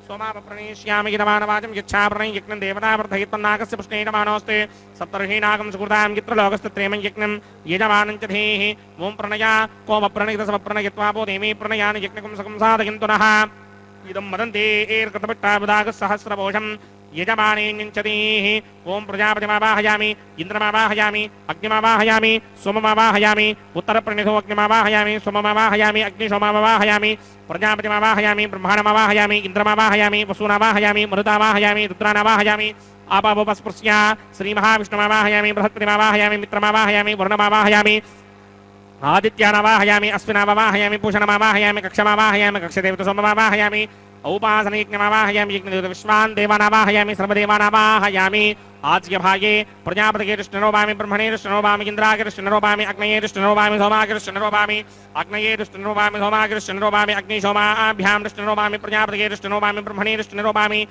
सोमाप प्रणीष्यामि नमानवाचिं यच्छा प्रणयज्ञं देवता वर्धयित्वन्नागस्य पुष्टेटमानोऽस्ति सप्तर्हीनागं सुकृतां यत्र लोकस्तत्रेमं यज्ञं यजमानं च धेहि ॐ प्रणया कोम प्रणयितसमप्रणयित्वापो देवी प्रणयानि यज्ञकं सकं साधयन्तु नः इदं वदन्ति एर्कृतपट्टाबुदागसहस्रपोषम् यजमानेञ्चतीः ॐ प्रजापतिमावाहयामि इन्द्रमावाहयामि अग्निमावाहयामि सोममावाहयामि उत्तरप्रणिधो अग्निमावाहयामि सोममावाहयामि अग्निशोममावाहयामि प्रजापतिमावाहयामि ब्रह्माणमावाहयामि इन्द्रमावाहयामि वसूनावाहयामि मरुतावाहयामि रुद्रानावाहयामि आपावोपस्पृश्य श्रीमहाविष्णुमावाहयामि बृहस्पतिमावाहयामि मित्रमावाहयामि वरुणमावाहयामि आदित्यानावाहयामि अश्विनावाहयामि पूषणमावाहयामि कक्षमावाहयामि कक्षदेवतसोममावाहयामि औपासनयज्ञमावाहयामि यज्ञदेवता विश्वान् देवानावाहयामि सर्वदेवानावाहयामि आज्यभागे प्रजापतिगे कृष्णरोपामि ब्रह्मणे कृष्णरोपामि इन्द्रागे कृष्णरोपामि अग्नये कृष्णरोपामि सोमागे कृष्णरोपामि अग्नये कृष्णरोपामि सोमागे कृष्णरोपामि अग्निशोमाभ्यां कृष्णरोपामि प्रजापतिगे कृष्णरोपामि ब्रह्मणे कृष्णरोपामि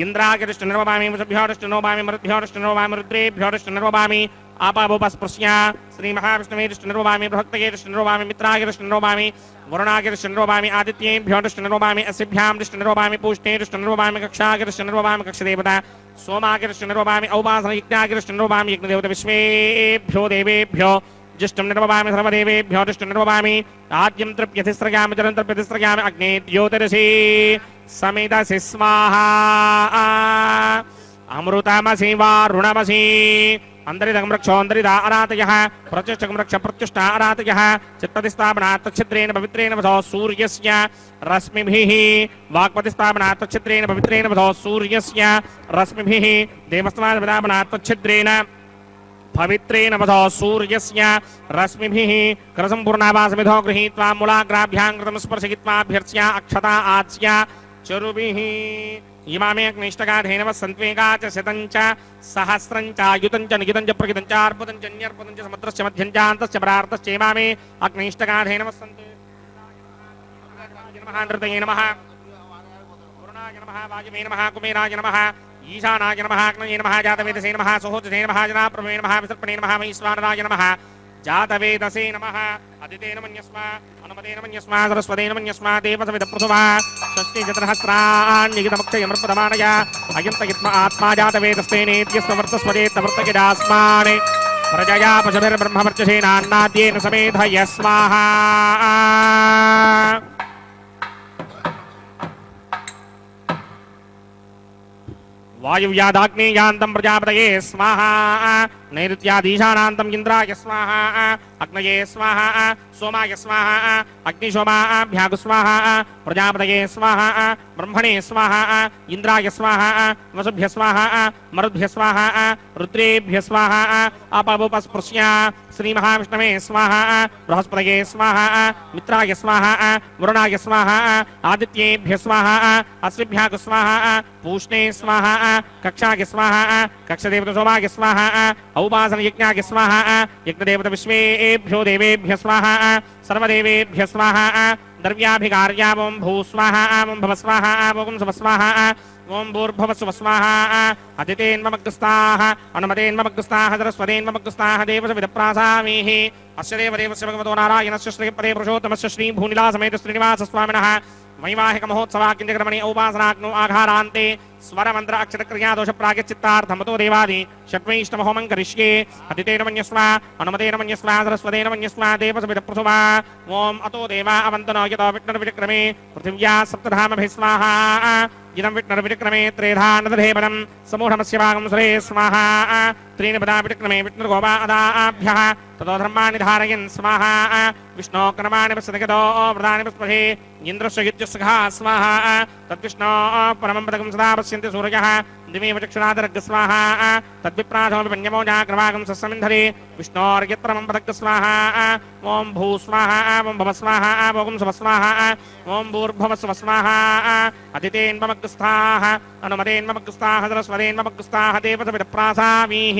इन्द्रागे कृष्णरोपामि वसुभ्यो कृष्णरोपामि मरुद्भ्यो कृष्णरोपामि रुद्रेभ्यो कृष्णरोपामि आपावोपस्पृश्य श्रीमहाविष्णवे कृष्णरोपामि बृहत्तये कृष्णरोपामि मित्रागे कृष्णरोपामि वरुणागे कृष्णरोपामि आदित्येभ्यो कृष्णरोपामि अस्यभ्यां कृष्णरोपामि पूष्णे कृष्णरोपामि कक्षागे कृष्णरोपामि कक्षदेवता सोमागे कृष्णरोपामि औपासनयज्ञागे कृष्णरोपामि यज्ञदेवता विश्वेभ्यो देवेभ्यो ज्येष्ठं निर्वपामि सर्वदेवेभ्यो ज्येष्ठं निर्वपामि आद्यं तृप्यतिस्रगामि जलं तृप्यतिस्रगामि अग्ने द्योतिरसि समिदसि स्वाहा अमृतमसि वारुणमसि अंतरिदं रक्षोऽन्तरिदा अरातयः प्रत्यक्षं रक्ष प्रत्युष्टा अरातयः चित्तप्रतिस्थापनात् तच्छिद्रेण पवित्रेण वधो सूर्यस्य रश्मिभिः वाक्प्रतिस्थापनात् तच्छिद्रेण पवित्रेण वधो सूर्यस्य रश्मिभिः देवस्माद् विदापनात् तच्छिद्रेण पवित्रे नमतो सूर्यस्य रश्मिभिः कृतसम्पूर्णावासमिधो गृहीत्वा मूलाग्राभ्यां कृतं स्पर्शयित्वाभ्यर्च्य अक्षता आच्य चरुभिः इमामे अग्निष्टगाधेनव सन्त्वेगा च शतं च सहस्रं च युतं च निगितं च प्रगितं च अर्पुतं च न्यर्पुतं च समुद्रस्य मध्यं च अन्तश्च परार्तश्च इमामे अग्निष्टगाधेनव सन्ते नमः नृतये नमः वरुणाय नमः वायुवे नमः कुमेराय नमः ईशानाय नमः अग्नये नमः जातवेदसे नमः सुहोतसे नमः जनाप्रभवे नमः विसर्पणे नमः वैश्वानराय नमः जातवेदसे नमः अदितेन मन्यस्मा अनुमतेन मन्यस्मा सरस्वतेन मन्यस्मा देवसविदप्रसुवा षष्टिचतुरहस्राण्यगितमक्षयमर्पदमानय अयन्तयित्म आत्मा जातवेदस्तेनेत्यस्ववर्तस्वदेत्तवर्तयदास्माने प्रजया पशुभिर्ब्रह्मवर्चसेनान्नाद्येन समेधय स्वाहा वायुव्यादाग्नेयान्तं प्रजापतये स्वाहा नैऋत्यादीशानान्तम् इन्द्राय स्वाहा अग्नये स्वाहा सोमाय स्वाहा अग्निशोमाभ्यागु स्वाहा प्रजापतये स्वाहा ब्रह्मणे स्वाहा इन्द्राय स्वाहा वसुभ्य स्वाहा मरुद्भ्य स्वाहा रुद्रेभ्य स्वाहा अपवुपस्पृश्य श्रीमहाविष्णवे स्वाहा बृहस्पतये स्वाहा मित्राय स्वाहा वरुणाय स्वाहा आदित्येभ्य स्वाहा अश्विभ्यागु स्वाहा पूष्णे स्वाहा कक्षाय स्वाहा कक्षदेवत सोमाय स्वाहा औपासन यज्ञाय स्वाहा यज्ञदेवत विश्वेभ्यो देवेभ्य स्वाहा सर्वदेवेभ्य स्वाहा द्रव्याभिकार्या ओं भू स्वाहा ओं भव स्वाहा ओं सुभ स्वाहा ओं भूर्भुव सुभ स्वाहा अदितेन्मग्रस्ताः अनुमतेन्मग्रस्ताः सरस्वतेन्मग्रस्ताः देवसविदप्रासामीः अस्य देवदेवस्य भगवतो नारायणस्य श्रीपदे पुरुषोत्तमस्य श्रीभूनिलासमेत श्रीनिवासस्वामिनः वैवाहिक महोत्सवाकिञ्चक्रमणे औपासनाग्नो आघारान्ते स्वरमन्त्र अक्षरक्रियादोष प्रागचित्तार्थमतो देवादि षट्वैष्णवहोमं करिष्ये अदितेन मन्यस्वा अनुमतेन मन्यस्वा सरस्वतेन मन्यस्वा देवसविदप्रसुवा ओं अतो देवा अवन्तनो यतो विष्णुर्विक्रमे पृथिव्या सप्तधामभिः स्वाहा इदं विष्णुर्विक्रमे त्रेधा नदधेवनं समूढमस्य भागं सुरे स्वाहा त्रीणि पदा विक्रमे विष्णुर्गोपा अदाभ्यः ततो धर्माणि धारयन् स्वाहा विष्णो क्रमाणि पश्यतो व्रतानि पस्पहे इन्द्रस्य युज्यस्सखा स्वाहा तद्विष्णो परमं पदकं सदा पश्यन्ति सूर्यः दिमेव चक्षुरादरग् स्वाहा तद्विप्रासोऽपि जाग्रवागं सस्समिन्धरे विष्णोर्यत्रमं पदग् स्वाहा ओं भू स्वाहा ओं भव स्वाहा ओं सुभ स्वाहा ओं भूर्भुव सुभ स्वाहा अदितेन्मग्रस्ताः अनुमतेन्मग्रस्ताः सरस्वतेन्मग्रस्ताः देवसविदप्रासामीः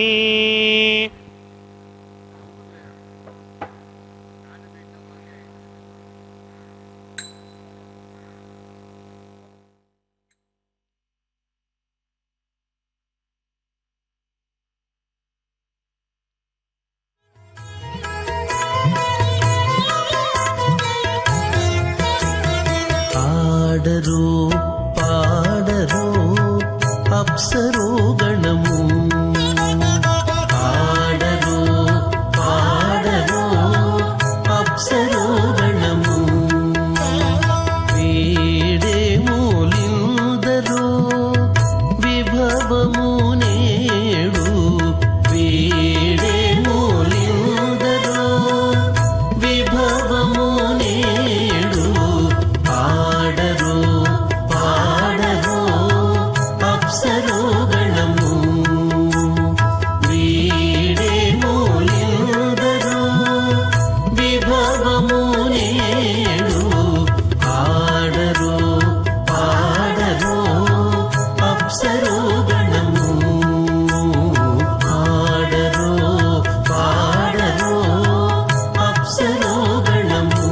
పాడరు పాడరు అప్సరో గణము పాడరు పాడరు అప్సరో గణము వీడే మూలిందరు విభవము నేడు వీడే మూలిందరు విభవము నేడు పాడరు పాడరు అప్సరో గణము వీడే మూలిందరు విభవము నేడు పాడరు పాడరు అప్సరో గణము పాడరు పాడరు అప్సరో గణము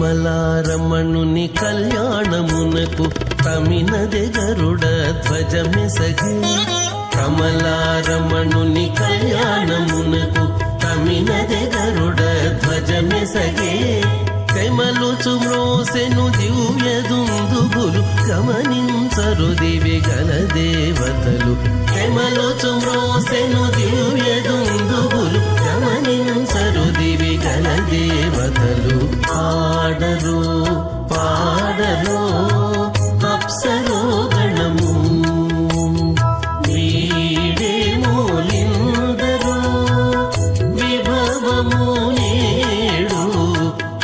కమలారమణుని కళ్యాణమునకు తమినదె గరుడ ధ్వజమెసగే కమలారమణుని కళ్యాణమునకు తమినదె గరుడ ధ్వజమెసగే తెమలుచు మ్రోసెను దివ్య దుందుగులు గమనించరు దివి గల దేవతలు తెమలుచు మ్రోసెను దివ్య దుందుబులు గమనించరు దివి గల దేవతలు పాడరు పాడరు అప్సరో గణము వీడే మూలిందరు విభవము నేడు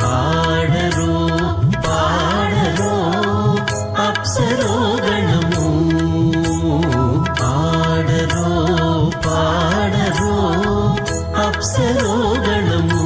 పాడరు పాడరు అప్సరో గణము పాడరు పాడరు అప్సరో గణము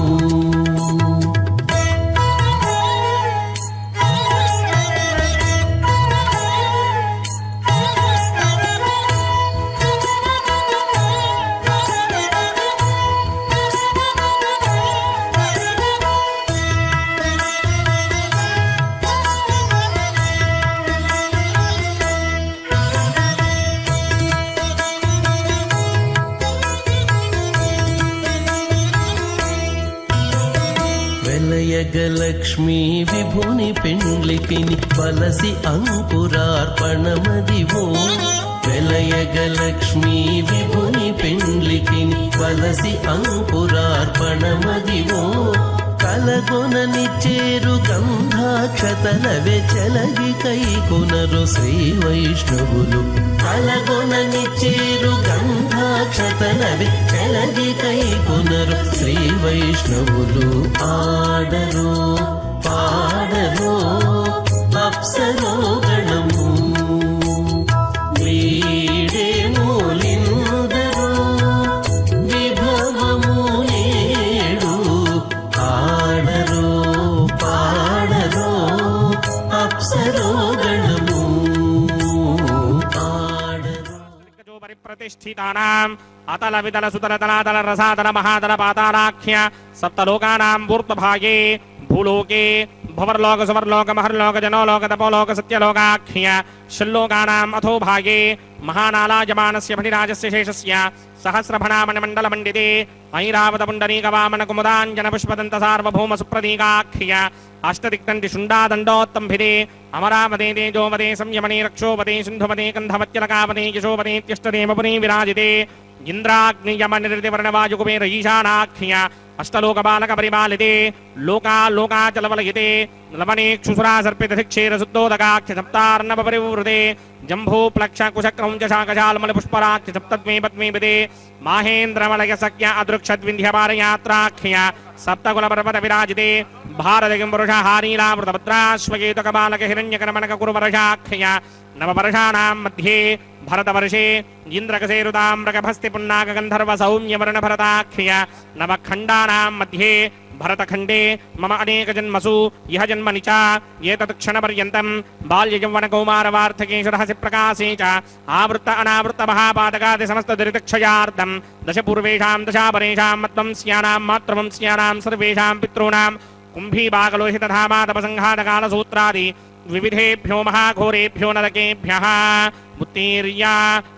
వెలయగలక్ష్మీ విభుని పెండ్లికిని వలసి అంకురార్పణమదివో వెలయగలక్ష్మీ విభుని పెండ్లికిని వలసి అంకురార్పణమదివో కలగొనని చేరు గంధాక్షతలవే చెలగి కైకొనరు శ్రీ వైష్ణవులు కలగొనని చేరు గంధాక్షతలవే చెలగి కైకొనరు శ్రీ వైష్ణవులు ఆడరు పాడరు అప్సరో గణము వీడే మూలిందరు విభవము నేడు ఆడరు పాడరు అప్సరో గణము ఆడరు ప్రతిష్ఠితానాం అతల వితల సుతల తలాతల రసాతల మహాతల పాతాళాఖ్య సప్తలోకానాం ఊర్ధ్వభాగే భూలోకే భవర్లోక సువర్లోక మహర్లోక జనోలోక తపోలోక సత్యలోకాఖ్య షల్లోకానాం అథో భాగే మహానాలాయమానస్య ఫణిరాజస్య శేషస్య సహస్రఫణామణిమండల మండితే ఐరావత పుండరీక వామన కుముదాంజన పుష్పదంత సార్వభౌమ సుప్రదీకాఖ్య అష్టదిక్తంటి శుండాదండోత్తంభిదే అమరావదే తేజోవదే సంయమనే రక్షోవదే సింధువదే కంధవత్యలకావదే యశోవదేత్యష్టదేవపునే విరాజితే ఇంద్రాగ్నియమనిర్దివర్ణవాయుకుబేర ఈశానాఖ్య అష్టలోకబాలక పరిపాలితే లోకాలోకాచలవలయితే లవనేక్షుసురా సర్పితధిక్షేర శుద్ధోదకాఖ్య సప్తార్ణవ పరివృతే జంభూ ప్లక్ష కుశక్రౌంచ శాకశాల్మల పుష్పరాఖ్య సప్తద్మే పద్మేపదే మాహేంద్రవలయ సఖ్య అదృక్షద్వింధ్యపారయాత్రాఖ్య సప్తకుల పర్వత విరాజితే భారతగిం పురుషహారీలావృతభద్రాశ్వకేతుకబాలక హిరణ్యకర్మణక కురువర్షాఖ్య నవవర్షాణాం మధ్యే భరతవర్షే ఇంద్రకసేరుతామ్రకభస్తి పున్నాక గంధర్వ సౌమ్యవర్ణ భరతాఖ్య నవఖండానాం మధ్యే భరతఖండే మమ అనేక జన్మసు ఇహ జన్మని చ ఏతత్ క్షణపర్యంతం బాల్యయౌవన కౌమారవార్థకేశురహసి ప్రకాశే చ ఆవృత్త అనావృత్త మహాపాతకాది సమస్త దురితక్షయార్థం దశ పూర్వేషాం దశాపరేషాం మత్వంస్యానాం మాతృవంస్యానాం సర్వేషాం పితॄణాం కుంభీబాగలోహితధామాతపసంఘాతకాలసూత్రాది వివిధేభ్యో మహాఘోరేభ్యో నరకేభ్యః ఉత్తీర్య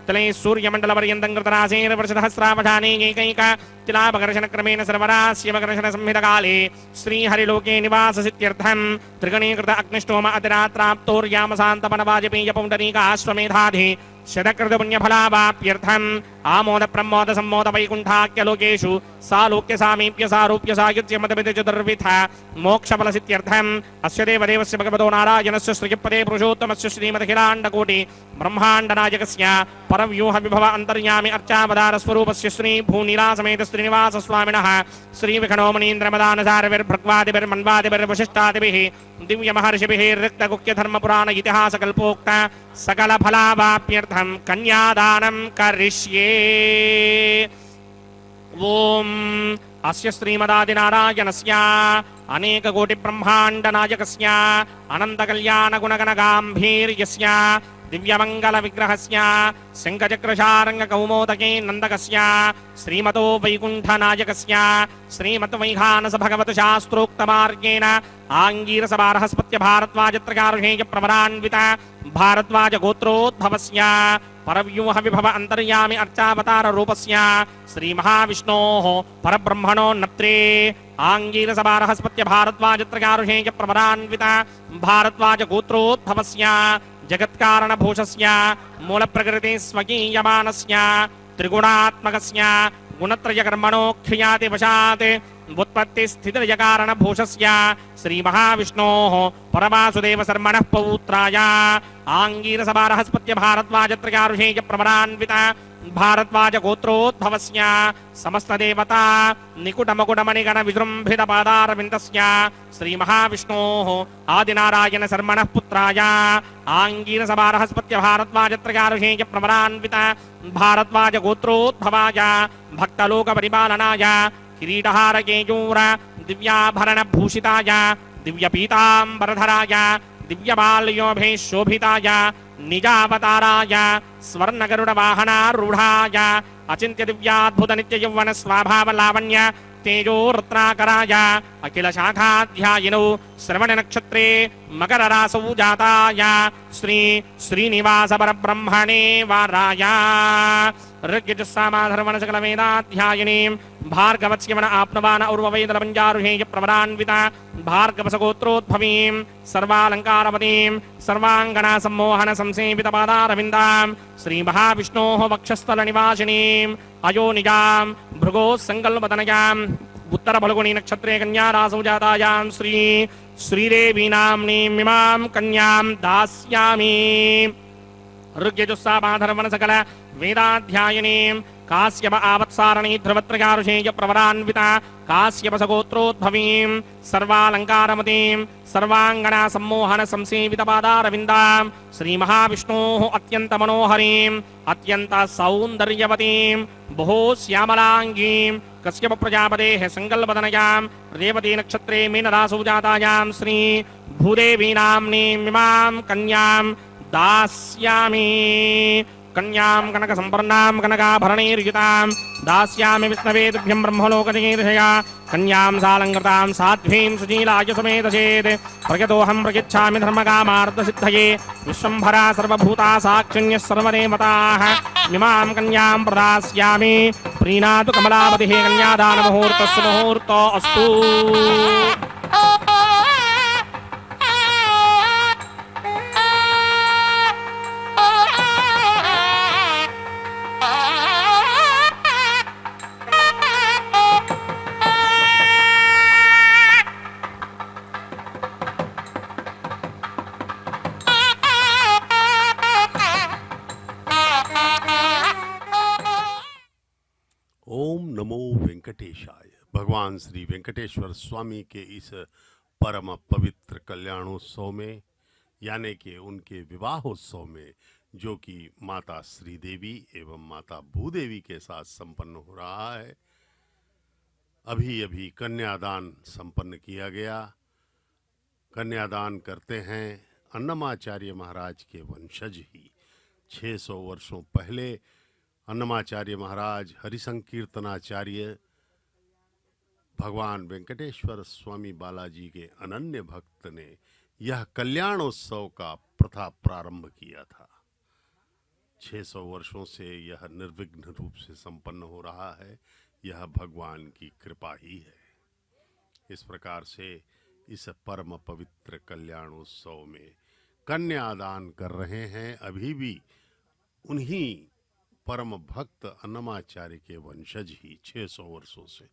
తలే సూర్యమండలపర్యంతం కృతరాసేన వర్షసహస్రావధానే ఏకైక తిలాపకర్షణ క్రమేణ సర్వరాస్యవకర్షణ సంహితకాలే శ్రీహరిలోకే నివాససిత్యర్థం త్రిగణీకృత అగ్నిష్టోమ అతిరాత్రాప్తోర్యామశాంతపన వాజపేయ పౌండరీక ఆశ్వమేధాధి శతకృత పుణ్యఫలావాప్యర్థం ఆమోద ప్రమోద సమ్మోద వైకుంఠాఖ్యలోకేషు సాలోక్య సామీప్య సారూప్య సాయుధ్య మతమితి చతుర్విధ మోక్షఫల సిత్యర్థం అస్య దేవదేవస్య భగవతో నారాయణస్య శ్రీపదే పురుషోత్తమస్య శ్రీమదఖిలాండకోటి బ్రహ్మాండ నాయకస్య పరవ్యూహ విభవ అంతర్యామి అర్చావతార స్వరూపస్య శ్రీ భూనిలాసమేత శ్రీనివాస స్వామినః శ్రీ విఖణోమణీంద్ర మదానసారవిర్భృగ్వాదిభిర్వశిష్టాదిభిః దివ్య మహర్షిభిః రిక్తగుఖ్య ధర్మ పురాణ ఇతిహాస కల్పోక్త సకల ఫలావాప్యర్థం కన్యాదానం కరిష్యే. ఓం అస్య శ్రీమదాదినారాయణస్య అనేక కోటి బ్రహ్మాండ నాయకస్య అనంత కళ్యాణ గుణగణ గాంభీర్యస్య దివ్యమంగళ విగ్రహస్య శంఖచక్రశారంగ కౌమోదకే నందకస్య శ్రీమతో వైకుంఠ నాయకస్య శ్రీమత్ వైఖానస భగవత్ శాస్త్రోక్త మార్గేణ ఆంగీరస బారహస్పత్య భారద్వాజత్రకారుహేయ ప్రవరాన్విత భారద్వాజ గోత్రోద్భవస్య పరవ్యూహ విభవ అంతర్యామి అర్చావతార రూపస్య శ్రీ మహావిష్ణోః పరబ్రహ్మణోన్నత్రే ఆంగీరస బారహస్పత్య భారద్వాజత్రకారుహేయ ప్రవరాన్విత భారద్వాజ గోత్రోద్భవస్య जगत्कारणभूषस्य मूलप्रकृति स्वकीयमानस्य त्रिगुणात्मकस्य गुणत्रयकर्मणो ख्यातिवशात् उत्पत्तिस्थितिलयकारणभूषस्य श्रीमहाविष्णोः परमासुदेव शर्मणः पौत्राय आङ्गीरसभारहस्पत्य भारद्वाजत्रयारुषेय प्रवरान्वित भारद्वाज गोत्रोद्भवस्य समस्तदेवता निकुटमकुटमणिगण विजृम्भित पादारविन्दस्य श्रीमहाविष्णोः आदिनारायण शर्मणः पुत्राय आङ्गीरसभारहस्पत्य भारद्वाजत्रयारुषेय प्रवरान्वित भारद्वाज गोत्रोद्भवाय भक्तलोकपरिपालनाय किरीटहार केयूर दिव्याभरणभूषिताय दिव्यपीताम्बरधराय दिव्यमाल्योभे शोभिताय निजावताराय स्वर्णगरुडवाहनारूढाय अचिन्त्य दिव्याद्भुत नित्य यौवन स्वाभावलावण्य तेजो रत्नाकराय अखिल शाखाध्यायिनौ श्रवण नक्षत्रे मकर रासौ जाताय श्री श्रीनिवास परब्रह्मणे वाराय ऋग्यजुस्सामाधर्मण सकल वेदाध्यायिनीं भार्गवस्यमन आप्नवान और्ववेदलपञ्जारुहेय प्रवरान्विता भार्गवसगोत्रोद्भवीं सर्वालङ्कारवतीं सर्वाङ्गना सम्मोहन संसेवितपादारविन्दां श्रीमहाविष्णोः वक्षस्थलनिवासिनीम् अयोनिजां भृगोः सङ्कल्पतनयाम् उत्तरफल्गुणी नक्षत्रे कन्यारासौ जातायां श्री श्रीदेवी नाम्नीमिमां कन्यां दास्यामि ऋग्यजुस्सामाधर्मण सकल वेदाध्यायिनीं काश्यप आवत्सारणी ध्रुवत्रयारुषेय प्रवरान्विता काश्यपसगोत्रोद्भवीं सर्वालङ्कारमतीं सर्वाङ्गना सम्मोहन संसेवितपादारविन्दां श्रीमहाविष्णोः अत्यन्तमनोहरीम् अत्यन्तसौन्दर्यवतीं बहु श्यामलाङ्गीं कश्यप प्रजापतेः सङ्कल्पतनयां रेवती नक्षत्रे मीनरासौ जातायां श्री भूदेवी नाम्नीमिमां कन्यां दास्यामि कन्यां कनक संपन्नां कनकाभरणैर्युतां दास्यामि विष्णवे तुभ्यं ब्रह्मलोकजगीर्षया कन्यां सालङ्कृतां साध्वीं सुशीलाय समेतसेत् प्रयतोऽहं प्रयच्छामि धर्मकामार्थसिद्धये विश्वम्भरा सर्वभूता साक्षिण्यः सर्वदेवताः इमां कन्यां प्रदास्यामि प्रीणातु कमलावतिः कन्यादानमुहूर्तस्य मुहूर्तो अस्तु ओम नमो वेंकटेशाय। भगवान श्री वेंकटेश्वर स्वामी के इस परम पवित्र कल्याणोत्सव में यानी कि उनके विवाहोत्सव में जो कि माता श्रीदेवी एवं माता भूदेवी के साथ संपन्न हो रहा है, अभी अभी कन्यादान संपन्न किया गया। कन्यादान करते हैं अन्नमाचार्य महाराज के वंशज ही। 600 वर्षों पहले अन्नमाचार्य महाराज हरिसंकीर्तनाचार्य भगवान वेंकटेश्वर स्वामी बालाजी के अनन्य भक्त ने यह कल्याणोत्सव का प्रथा प्रारंभ किया था। 600 वर्षों से यह निर्विघ्न रूप से संपन्न हो रहा है। यह भगवान की कृपा ही है। इस प्रकार से इस परम पवित्र कल्याणोत्सव में कन्यादान कर रहे हैं अभी भी उन्हीं परम भक्त अन्नमाचार्य के वंशज ही। 600 वर्षों से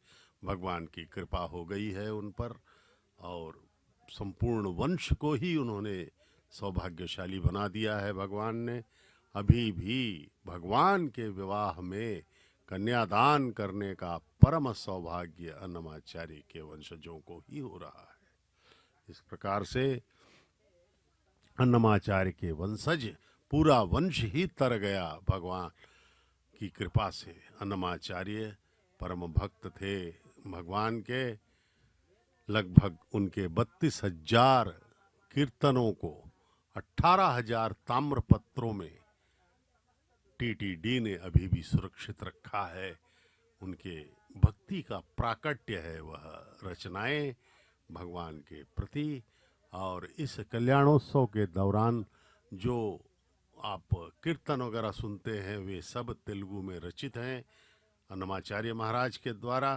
भगवान की कृपा हो गई है उन पर और संपूर्ण वंश को ही उन्होंने सौभाग्यशाली बना दिया है भगवान ने। अभी भी भगवान के विवाह में कन्यादान करने का परम सौभाग्य अन्नमाचार्य के वंशजों को ही हो रहा है। इस प्रकार से अन्नमाचार्य के वंशज पूरा वंश ही तर गया भगवान की कृपा से। अन्नमाचार्य परम भक्त थे भगवान के। लगभग उनके 32,000 कीर्तनों को 18,000 ताम्रपत्रों में टीटीडी ने अभी भी सुरक्षित रखा है। उनके भक्ति का प्राकट्य है वह रचनाएं भगवान के प्रति। और इस कल्याणोत्सव के दौरान जो आप कीर्तन वगैरह सुनते हैं वे सब तेलुगु में रचित हैं अन्नमाचार्य महाराज के द्वारा।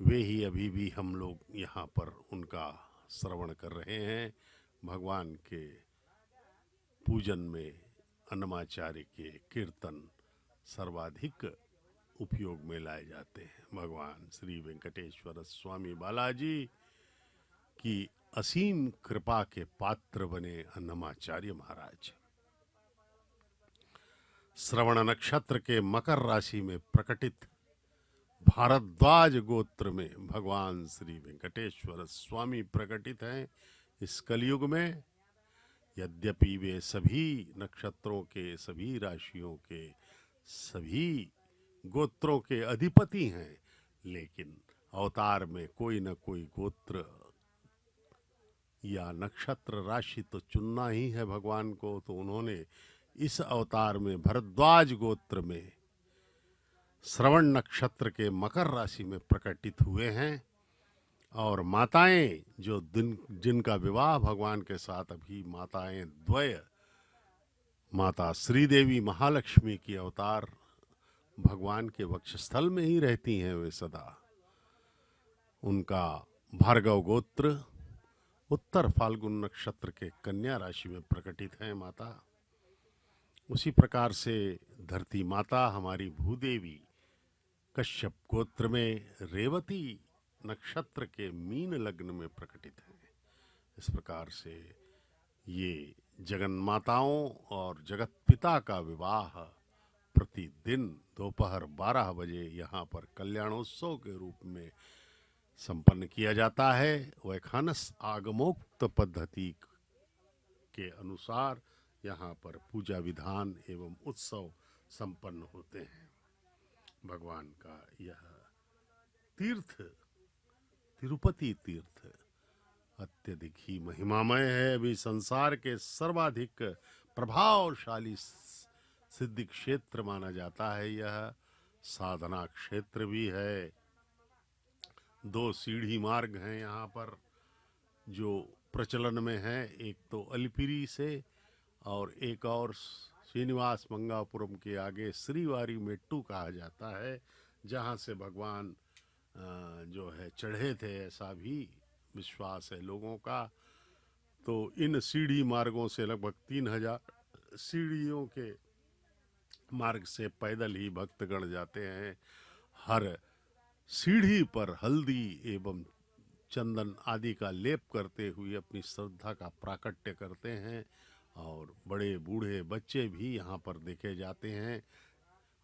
वे ही अभी भी हम लोग यहाँ पर उनका श्रवण कर रहे हैं। भगवान के पूजन में अन्नमाचार्य के कीर्तन सर्वाधिक उपयोग में लाए जाते हैं। भगवान श्री वेंकटेश्वर स्वामी बालाजी की असीम कृपा के पात्र बने अन्नमाचार्य महाराज श्रवण नक्षत्र के मकर राशि में प्रकटित भारद्वाज गोत्र में भगवान श्री वेंकटेश्वर स्वामी प्रकटित हैं। इस कलयुग में यद्यपि वे सभी नक्षत्रों के, सभी राशियों के, सभी गोत्रों के अधिपति हैं, लेकिन अवतार में कोई न कोई गोत्र या नक्षत्र राशि तो चुनना ही है भगवान को। तो उन्होंने इस अवतार में भरद्वाज गोत्र में श्रवण नक्षत्र के मकर राशि में प्रकटित हुए हैं। और माताएं जो जिनका विवाह भगवान के साथ अभी माताएं द्वय, माता श्रीदेवी महालक्ष्मी की अवतार भगवान के वक्षस्थल में ही रहती हैं वे सदा। उनका भार्गव गोत्र उत्तर फाल्गुन नक्षत्र के कन्या राशि में प्रकटित हैं माता। उसी प्रकार से धरती माता हमारी भूदेवी कश्यप गोत्र में रेवती नक्षत्र के मीन लग्न में प्रकटित है। इस प्रकार से ये जगन माताओं और जगत पिता का विवाह प्रतिदिन दोपहर 12 बजे यहाँ पर कल्याणोत्सव के रूप में संपन्न किया जाता है। वैखानस आगमोक्त पद्धति के अनुसार यहाँ पर पूजा विधान एवं उत्सव संपन्न होते हैं। भगवान का यह तीर्थ तिरुपति तीर्थ अत्यधिक ही महिमामय है। अभी संसार के सर्वाधिक प्रभावशाली सिद्धि क्षेत्र माना जाता है। यह साधना क्षेत्र भी है। 2 सीढ़ी मार्ग हैं यहाँ पर जो प्रचलन में है। एक तो अलिपिरी से और एक और श्रीनिवास मंगापुरम के आगे श्रीवारी मेट्टू कहा जाता है, जहाँ से भगवान जो है चढ़े थे, ऐसा भी विश्वास है लोगों का। तो इन सीढ़ी मार्गों से लगभग 3000 सीढ़ियों के मार्ग से पैदल ही भक्तगण जाते हैं। हर सीढ़ी पर हल्दी एवं चंदन आदि का लेप करते हुए अपनी श्रद्धा का प्राकट्य करते हैं। और बड़े बूढ़े बच्चे भी यहाँ पर देखे जाते हैं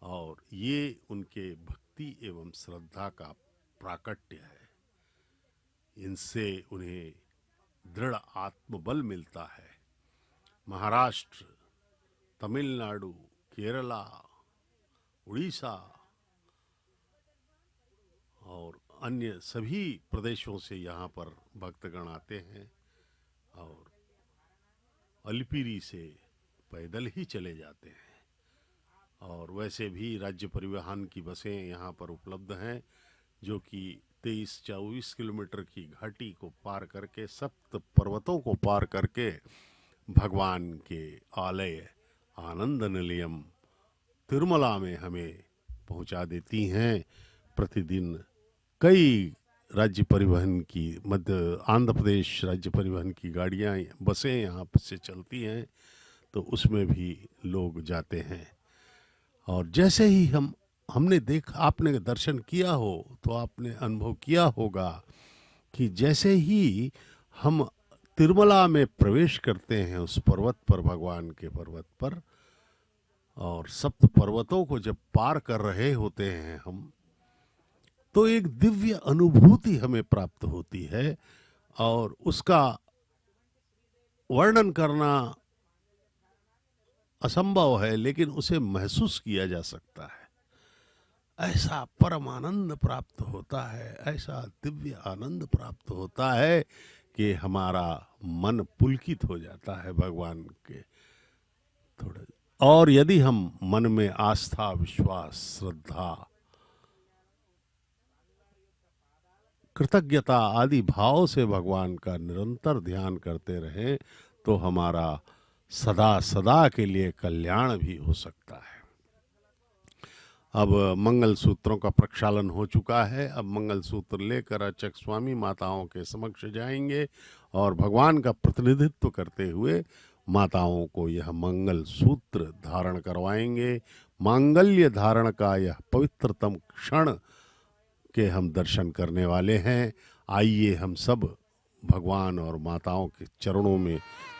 और ये उनके भक्ति एवं श्रद्धा का प्राकट्य है। इनसे उन्हें दृढ़ आत्मबल मिलता है। महाराष्ट्र, तमिलनाडु, केरला, उड़ीसा और अन्य सभी प्रदेशों से यहाँ पर भक्तगण आते हैं और अलिपिरी से पैदल ही चले जाते हैं। और वैसे भी राज्य परिवहन की बसें यहाँ पर उपलब्ध हैं, जो कि 23-24 किलोमीटर की घाटी को पार करके, सप्त पर्वतों को पार करके भगवान के आलय आनंद निलयम तिरुमला में हमें पहुँचा देती हैं। प्रतिदिन कई राज्य परिवहन की, मध्य आंध्र प्रदेश राज्य परिवहन की गाड़ियाँ, बसें यहाँ से चलती हैं, तो उसमें भी लोग जाते हैं। और जैसे ही हमने आपने दर्शन किया हो तो आपने अनुभव किया होगा कि जैसे ही हम तिरुमला में प्रवेश करते हैं उस पर्वत पर, भगवान के पर्वत पर, और सप्त पर्वतों को जब पार कर रहे होते हैं हम, तो एक दिव्य अनुभूति हमें प्राप्त होती है और उसका वर्णन करना असंभव है, लेकिन उसे महसूस किया जा सकता है। ऐसा परम आनंद प्राप्त होता है, ऐसा दिव्य आनंद प्राप्त होता है कि हमारा मन पुलकित हो जाता है भगवान के थोड़े। और यदि हम मन में आस्था, विश्वास, श्रद्धा, कृतज्ञता आदि भाव से भगवान का निरंतर ध्यान करते रहें तो हमारा सदा सदा के लिए कल्याण भी हो सकता है। अब मंगल सूत्रों का प्रक्षालन हो चुका है। अब मंगल सूत्र लेकर अर्चक स्वामी माताओं के समक्ष जाएंगे और भगवान का प्रतिनिधित्व करते हुए माताओं को यह मंगल सूत्र धारण करवाएंगे। मांगल्य धारण का यह पवित्रतम क्षण के हम दर्शन करने वाले हैं। आइए हम सब भगवान और माताओं के चरणों में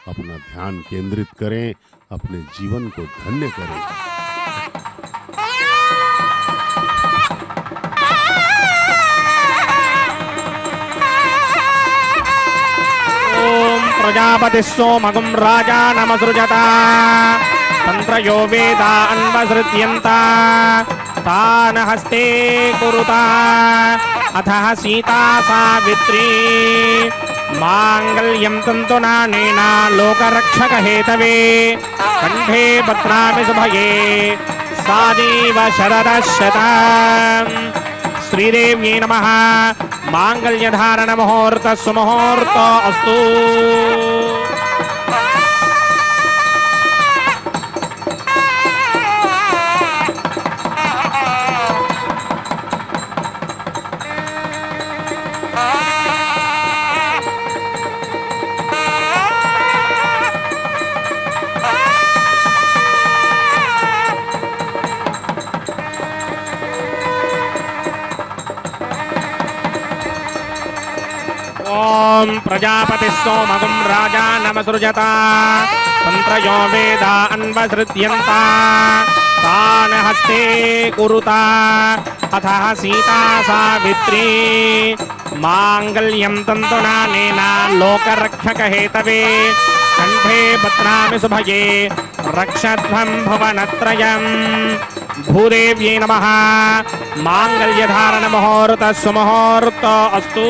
अपना ध्यान केंद्रित करें, अपने जीवन को धन्य करें। ओम प्रजापति सोमगुं राजा नमसृजता तंत्रयो वेदा अन्वसृत्यन्ता तान हस्ते कुरुता अथः सीता सावित्री मांगल्यं तन्तुनानेन लोकरक्षक हेतवे कंठे बध्नामि शुभगे साजीव शरदः शतम्। श्रीदेव्यै नमः। मांगल्यधारण मुहूर्त सुमुहूर्त अस्तु। ओम प्रजापति सोमगुं राजा नमसृजता तंत्रयो वेदा अन्वसृत्यन्ता तान हस्ते कुरुता अथः सीता सावित्री मांगल्यं तन्तुनानेन लोकरक्षक हेतवे कंठे बध्नामि शुभगे रक्षध्वं भुवनत्रयम्। भूदेव्यै नमः। मांगल्यधारण मुहूर्त सुमुहूर्त अस्तु।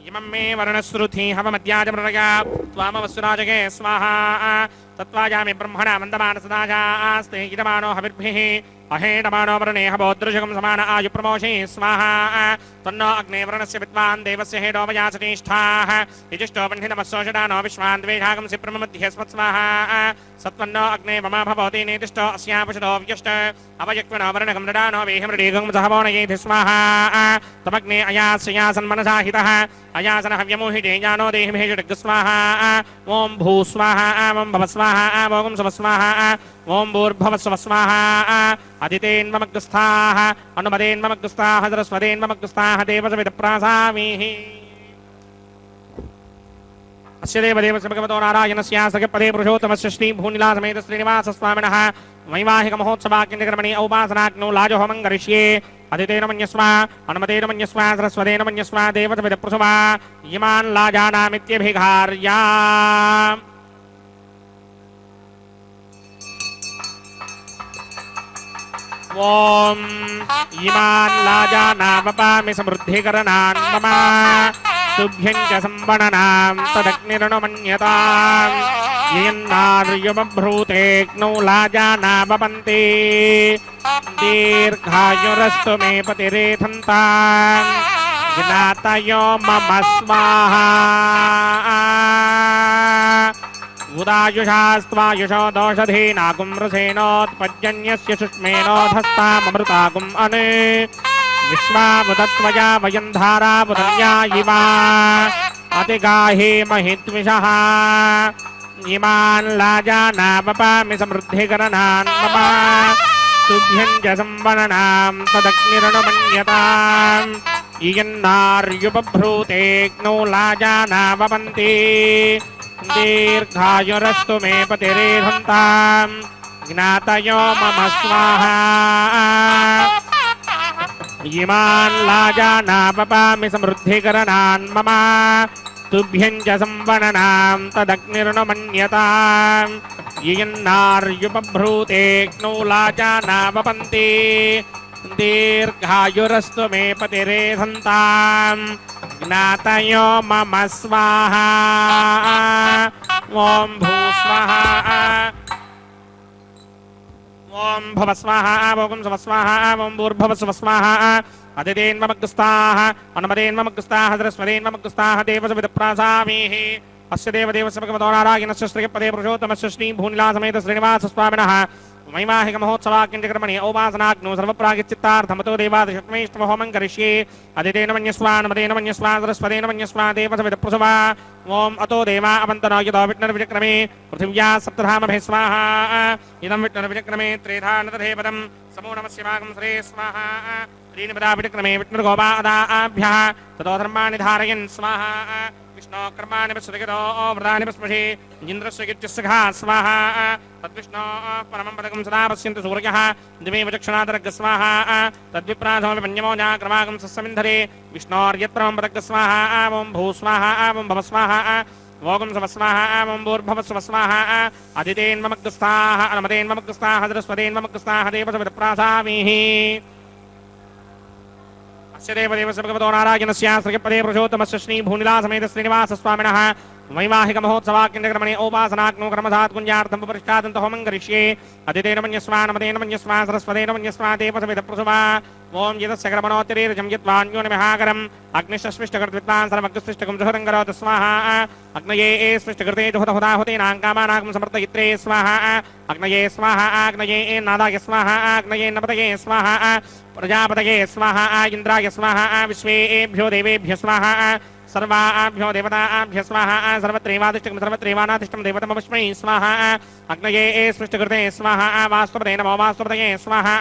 इमं मे वर्णश्रुति हवमद्याजमृगा त्वामवसुराजगे स्वाहा तत्त्वायामि ब्रह्मणा मन्दमानसदाजास्ते यजमानो हविर्भिः अहेडमानो वरुणेह बोद्धृशकं समान आयुप्रमोषे स्वाहा तन्नो अग्ने वरुणस्य विद्वान् देवस्य हेडोमयासनिष्ठाः यजिष्ठो बन्धिनमस्सोषडानो विश्वान् द्वेषागं सिप्रममध्ये स्वाहा सत्वन्नो अग्ने मम भवति नेतिष्ठो अस्यापुषदो व्यष्ट अवयक्वनो वरुणगं नडानो वेहमृडीगं सहवोणयेति स्वाहा तमग्ने अयास्यासन्मनसा हितः अयासन हव्यमोहिते ज्ञानो देहिमेषडग् स्वाहा ॐ भू स्वाहा ॐ भव स्वाहा ॐ सव स्वाहा ॐ भूर्भवस्व स्वाहा अदितेन्ममग्रस्थाः अनुमदेन्ममग्रस्थाः सरस्वतेन्ममग्रस्थाः देवसविदप्रासामीः अस्य देवदेवस्य भगवतो नारायणस्यास्य पदे पुरुषोत्तमस्य श्री भूनिलासमेत श्रीनिवासस्वामिनः वैवाहिक महोत्सवाख्यकर्मणि औपासनाग्नौ लाजहोमं करिष्ये अदितेन मन्यस्व अनुमतेन मन्यस्व सरस्वतेन मन्यस्व देवसविदप्रुषवा इमान् लाजानामित्यभिघार्या ॐ इमान् लाजानामपामि समृद्धिकरणान् मम तुभ्यं च संवणनां तदग्निरनुमन्यताम् येन्नार्युमभ्रूतेऽग्नौ लाजानामपन्ति दीर्घायुरस्तु मे पतिरेथन्ताम् ज्ञातयो मम स्वाहा उदायुषास्त्वायुषो दोषधीनागुमृसेनोत्पद्यन्यस्य शुष्मेनोधस्ताममृतागुम् अने विश्वामुदत्वया वयं धारावुदन्या इवा अतिगाहे महित्विषः इमान् लाजानामपामि समृद्धिकरणान् मम तुभ्यं च संवणनां तदग्निरनुमन्यताम् इयन्नार्युपभ्रूतेऽग्नौ लाजानामपन्ति दीर्घायुरस्तु मे पतिरेधन्ताम् ज्ञातयो मम स्वाहा इमान् लाजानामपामि समृद्धिकरणान् मम तुभ्यं च संवणनां तदग्निर्नुमन्यताम् येन्नार्युपभ्रूतेऽग्नौ लाजानामपन्ति दीर्घायुरस्तु मे पतिरेधन्ताम् ज्ञातयो मम स्वाहा ॐ भूस्वाहा ॐ भव स्वाहा ॐ सव स्वाहा ॐ भूर्भुवस्व स्वाहा अदितेन्ममग्रस्ताः अनुमदेन्ममग्रस्ताः सरस्वतेन्ममग्रस्ताः देवसविदप्रासामीः अस्य देवदेवस्य भगवतो नारायणस्य श्रीपदे पुरुषोत्तमस्य श्री भूनिलासमेत श्रीनिवासस्वामिनः वैवाहिक महोत्सवाख्यकर्मणि औपासनाग्नौ सर्वप्रागिच्चित्तार्थमतो देवादिषट्मेष्टमहोमं करिष्ये अदितेन मन्यस्वा अनुमतेन मन्यस्वा सरस्वतेन मन्यस्वा देवसविदप्रुषवा ॐ अतो देवा अवन्तनो यतो विष्णुर्विचक्रमे पृथिव्या सप्तधामभिः स्वाहा इदं विष्णुर्विचक्रमे त्रेधा नतधेपदं समो नमस्य वागं श्रे स्वाहा त्रीनिपदा विचक्रमे विष्णुर्गोपादाभ्यः ततो धर्माणि धारयन् स्वाहा विष्णो कर्माणि विस्मृतो व्रतानि विस्मृशे इन्द्रस्य कीर्तिस्सखा स्वाहा तद्विष्णो परमं पदकं सदा पश्यन्ति सूर्यः दिवे विचक्षणादरग् स्वाहा तद्विप्राधमपि पञ्चमो जाक्रमागं सस्समिन्धरे विष्णोर्यत्परमं पदग् स्वाहा ॐ भू स्वाहा ॐ भव स्वाहा ॐ सव स्वाहा ॐ भूर्भुवस्व स्वाहा अदितेन्ममग्रस्ताः अनुमतेन्ममग्रस्ताः सरस्वतेन्ममग्रस्ताः देवसविदप्रासामीः अस्य देवदेवस्य भगवतो नारायणस्य श्रीपदे पुरुषोत्तमस्य श्री भूनिलासमेत श्रीनिवासस्वामिनः वैवाहिक महोत्सवाख्यकर्मणि औपासनाग्नौ कर्मधात् कुञ्जार्थं परिष्टादन्तहोमं करिष्ये अदितेन मन्यस्वा अनुमतेन मन्यस्वा सरस्वतेन मन्यस्वा देवसविदप्रुषवा ॐ यतस्य कर्मणोत्तरेर्जं यद्वान्योनिमहाकरम् अग्निश्चस्मिष्टकृतविद्वान् सर्वग्रस्तिष्ठकं जुहतं करोतु स्वाहा अग्नये स्पृष्टकृते जुहतहुताहुतेनां कामानां समर्पयित्रे स्वाहा अग्नये स्वाहा अग्नये नादाय स्वाहा अग्नये नपतये स्वाहा प्रजापतये स्वाहा इंद्राय स्वाहा विश्वेभ्यो देवेभ्य स्वाहा सर्वाभ्यो देवताभ्य स्वाहा सर्वत्रैवादिष्टं सर्वत्रैवानादिष्टं देवतमस्मै स्वाहा अग्नये स्पृष्टकृते स्वाहा वास्तुपदे नमो वास्तुपदये स्वाहा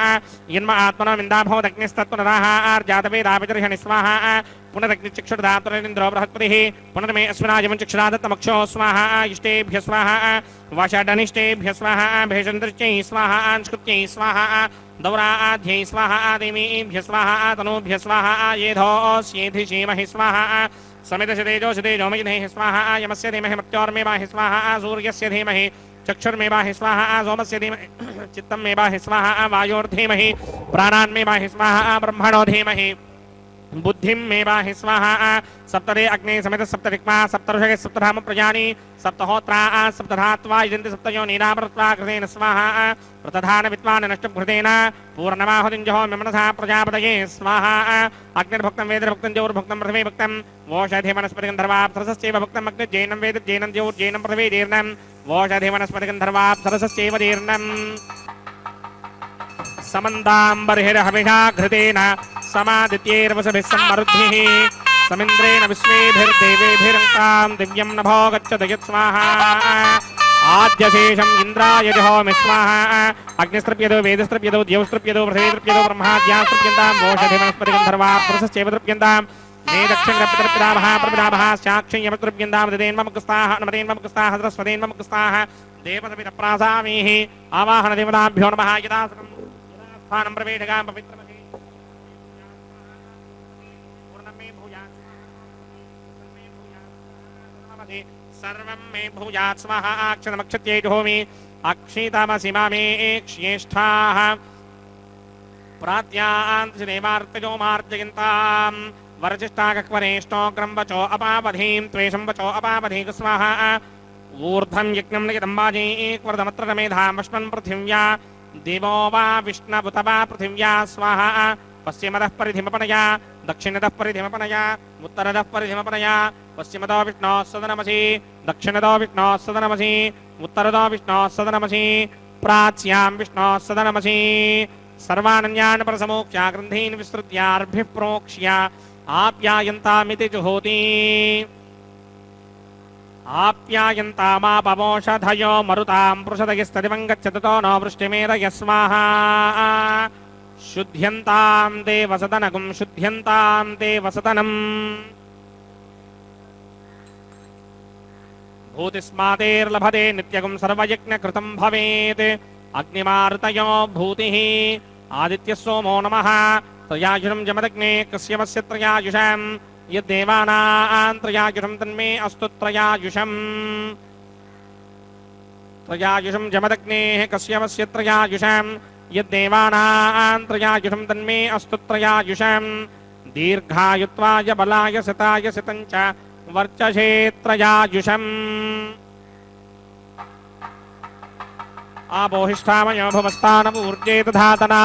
यन्म आत्मनो विन्दाभवदग्निस्तत्त्वनराः आर्जातवेदाभितर्षणि स्वाहा पुनरग्निचक्षुर्धातुरिन्द्रो बृहस्पतिः पुनर्मे अस्मिनायमञ्चक्षुरादत्तमक्षो स्वाहा इष्टेभ्य स्वाहा वाषाडनिष्टेभ्य स्वाहा भेषन्तर्च्यै स्वाहा अंस्कृत्यै स्वाहा दौराध्यै स्वाहा देवीभ्य स्वाहा तनूभ्य स्वाहा येधोऽस्येधि क्षेमहि स्वाहा समितशतेजोषतेजोमयिधेः स्वाहा यमस्य धीमहि मृत्योर्मेवाहि स्वाहा सूर्यस्य धीमहि चक्षुर्मेवाहि स्वाहा सोमस्य धीमहि चित्तं मेवाहि स्वाहा वायोर्धीमहि प्राणान्मेवाहि स्वाहा ब्रह्मणो धीमहि बुद्धिं मे पाहि स्वाहा सप्तरे अग्ने समेत सप्तरिक्मा सप्तऋषये सप्तधाम प्रजानि सप्तहोत्रा सप्तधात्वा यजन्ति सप्तयो नीरामृत्वा कृतेन स्वाहा प्रतधान विद्वान् नष्टं कृतेन पूर्णमाहुतिं जहोमि मनसा प्रजापतये स्वाहा अग्निर्भुक्तं वेदर्भुक्तं ज्योर्भुक्तं पृथिवी भुक्तं वोषधि वनस्पतिगन्धर्वाप्सरसश्चैव भुक्तं अग्निर्जैनं वेद जैनं ज्योर्जैनं पृथिवी जीर्णं वोषधि वनस्पतिगन्धर्वाप्सरसश्चैव जीर्णम् समन्ताम्बर्हिर्हविषा घृतेन समादित्यैर्वसभिः सम्मरुद्भिः समिन्द्रेण विश्वेभिर्देवेभिरङ्कां दिव्यं नभो गच्छतु यत् स्वाहा आद्यशेषम् इन्द्राय जहोमि स्वाहा अग्निस्तृप्यतो वेदस्तृप्यतो द्यौस्तृप्यतो पृथिवीस्तृप्यतो ब्रह्माद्यास्तृप्यन्तां वोषधिवनस्पतिगन्धर्वा पुरुषश्चैव तृप्यन्तां मे दक्षिणप्रपितामहः प्रपितामहः साक्षियमतृप्यन्तां ददेन्ममुक्स्ताः नमदेन्ममुक्स्ताः सरस्वतेन्ममुक्स्ताः देवसवितप्रासामीः आवाहनदेवताभ्यो नमः यदा स्थानं प्रवेशकां पवित्रमसि पूर्णं मे भूयात् सर्वं मे भूयात् स्वाहा अक्षतमक्षत्यै जुहोमि अक्षितमसि मामे एक्ष्येष्ठाः प्रात्यान्तदेवार्तयो मार्जयन्तां वरचिष्टाकक्वरेष्टोग्रं वचो अपावधीं त्वेषं वचो अपावधीक स्वाहा ऊर्ध्वं यज्ञं नियतं वाजे एकवर्धमत्र मेधां वष्णन् पृथिव्या देवो वा विष्णुत वा पृथिव्या स्वाहा पश्चिमतः परिधिमपनया दक्षिणतः परिधिमपनया उत्तरतः परिधिमपनया पश्चिमतो विष्णोः सदनमसि दक्षिणतो विष्णोः सदनमसि उत्तरतो विष्णोः सदनमसि प्राच्यां विष्णोः सदनमसि सर्वानन्यान् परसमोक्ष्या ग्रन्थीन् विस्तृत्यार्भिः प्रोक्ष्य आप्यायन्तामिति जुहोति आप्यायन्तामापमोषधयो मरुतां पृषदयस्तदिवं गच्छततो नो वृष्टिमेधय स्वाहा शुद्ध्यन्तां देवसदनगुं शुद्ध्यन्तां देवसदनम् भूतिस्मातेर्लभते नित्यगुं सर्वयज्ञकृतं भवेत् अग्निमारुतयो भूतिः आदित्यः सोमो नमः त्रयायुषं जमदग्ने कस्यवस्य त्रयायुषम् यद्देवानां त्रयायुषं तन्मे अस्तु त्रयायुषम् त्रयायुषं जमदग्नेः कस्यवस्य त्रयायुषम् यद्देवानां त्रयायुषं तन्मे अस्तु त्रयायुषम् दीर्घायुत्वाय बलाय सताय सितं च वर्चसे त्रयायुषम् आपोहिष्ठामयो भवस्तानमूर्जे दधातना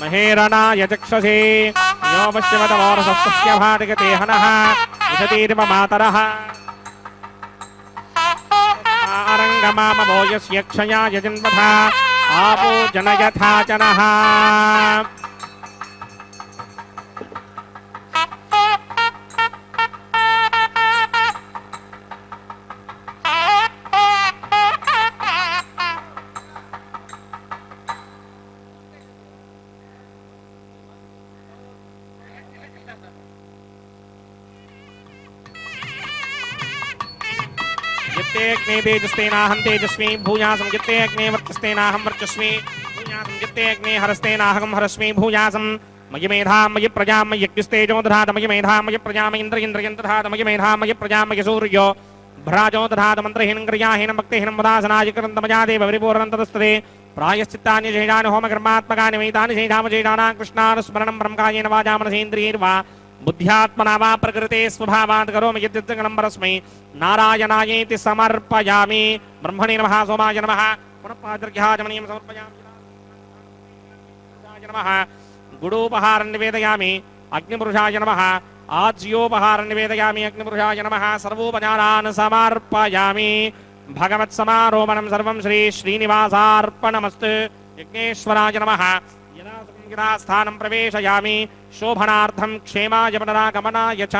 महेरणाय चक्षसे यो पश्चिमतमोरसस्य भाटकते हनः विशतीर्म मातरः आरङ्गमामभो यस्य क्षयाय जन्मथा आपो जनयथा जनः यत्तेऽग्ने तेजस्तेनाहं तेजस्वी भूयासं यत्तेऽग्ने वर्चस्तेनाहं वर्चस्वी भूयासं यत्तेऽग्ने हरस्तेनाहं हरस्मी भूयासं मयि मेधां मयि प्रजां मयि यज्ञस्तेजो दधात मयि मेधां मयि प्रजां मयि इन्द्रयं दधात मयि मेधां मयि प्रजां मयि सूर्यो भ्राजो दधात मन्त्रहीनं क्रियाहीनं भक्तिहीनं वदासनाय करन्तमजादेव परिपूर्णं तदस्तते प्रायश्चित्तानि शेषानि होमकर्मात्मकानि वैतानि शेषामशेषाणां कृष्णानुस्मरणं ब्रह्मकायेन वाचा मनसेन्द्रियैर्वा बुद्ध्यात्मना वा प्रकृते स्वभावात् करोमि यद्यत्गणं परस्मै नारायणायेति समर्पयामि ब्रह्मणे नमः सोमाय नमः पुनः पादर्घ्याचमनीयं समर्पयामि नमः गुडोपहारं निवेदयामि अग्निपुरुषाय नमः आज्योपहारं निवेदयामि अग्निपुरुषाय नमः सर्वोपचारान् समर्पयामि भगवत्समारोपणं सर्वं श्री श्रीनिवासार्पणमस्तु यज्ञेश्वराय नमः यदा स्थानं प्रवेशयामि शोभनार्थं क्षेमाय पुनरागमनाय च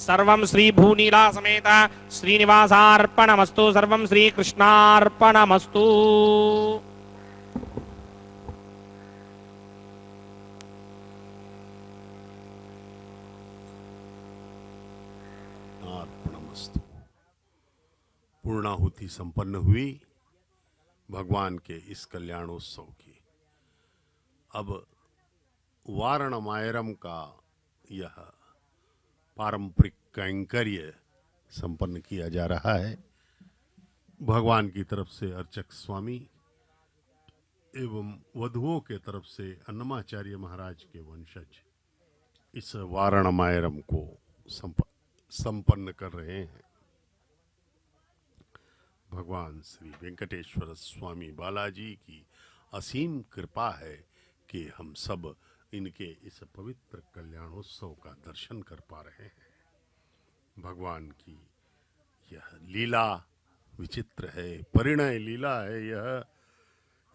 सर्वं श्री भूनीला समेत श्रीनिवासार्पणमस्तु सर्वं श्रीकृष्णार्पणमस्तु कृष्णार्पणमस्तु। पूर्णाहुति संपन्न हुई भगवान के इस कल्याणोत्सव की। अब वारणमायरम का यह पारंपरिक कैंकर्य संपन्न किया जा रहा है। भगवान की तरफ से अर्चक स्वामी एवं वधुओं के तरफ से अन्नमाचार्य महाराज के वंशज इस वारणमायरम को संपन्न कर रहे हैं। भगवान श्री वेंकटेश्वर स्वामी बालाजी की असीम कृपा है कि हम सब इनके इस पवित्र कल्याणोत्सव का दर्शन कर पा रहे हैं। भगवान की यह लीला विचित्र है, परिणय लीला है। यह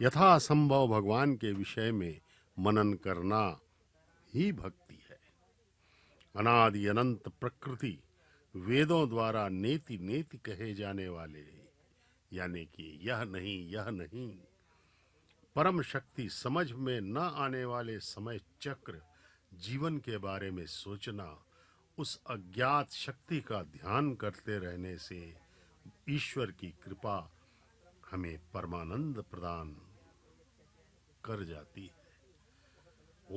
यथासंभव भगवान के विषय में मनन करना ही भक्ति है। अनादि अनंत प्रकृति वेदों द्वारा नेति नेति कहे जाने वाले, यानी कि यह नहीं परम शक्ति समझ में न आने वाले समय चक्र जीवन के बारे में सोचना, उस अज्ञात शक्ति का ध्यान करते रहने से ईश्वर की कृपा हमें परमानंद प्रदान कर जाती है।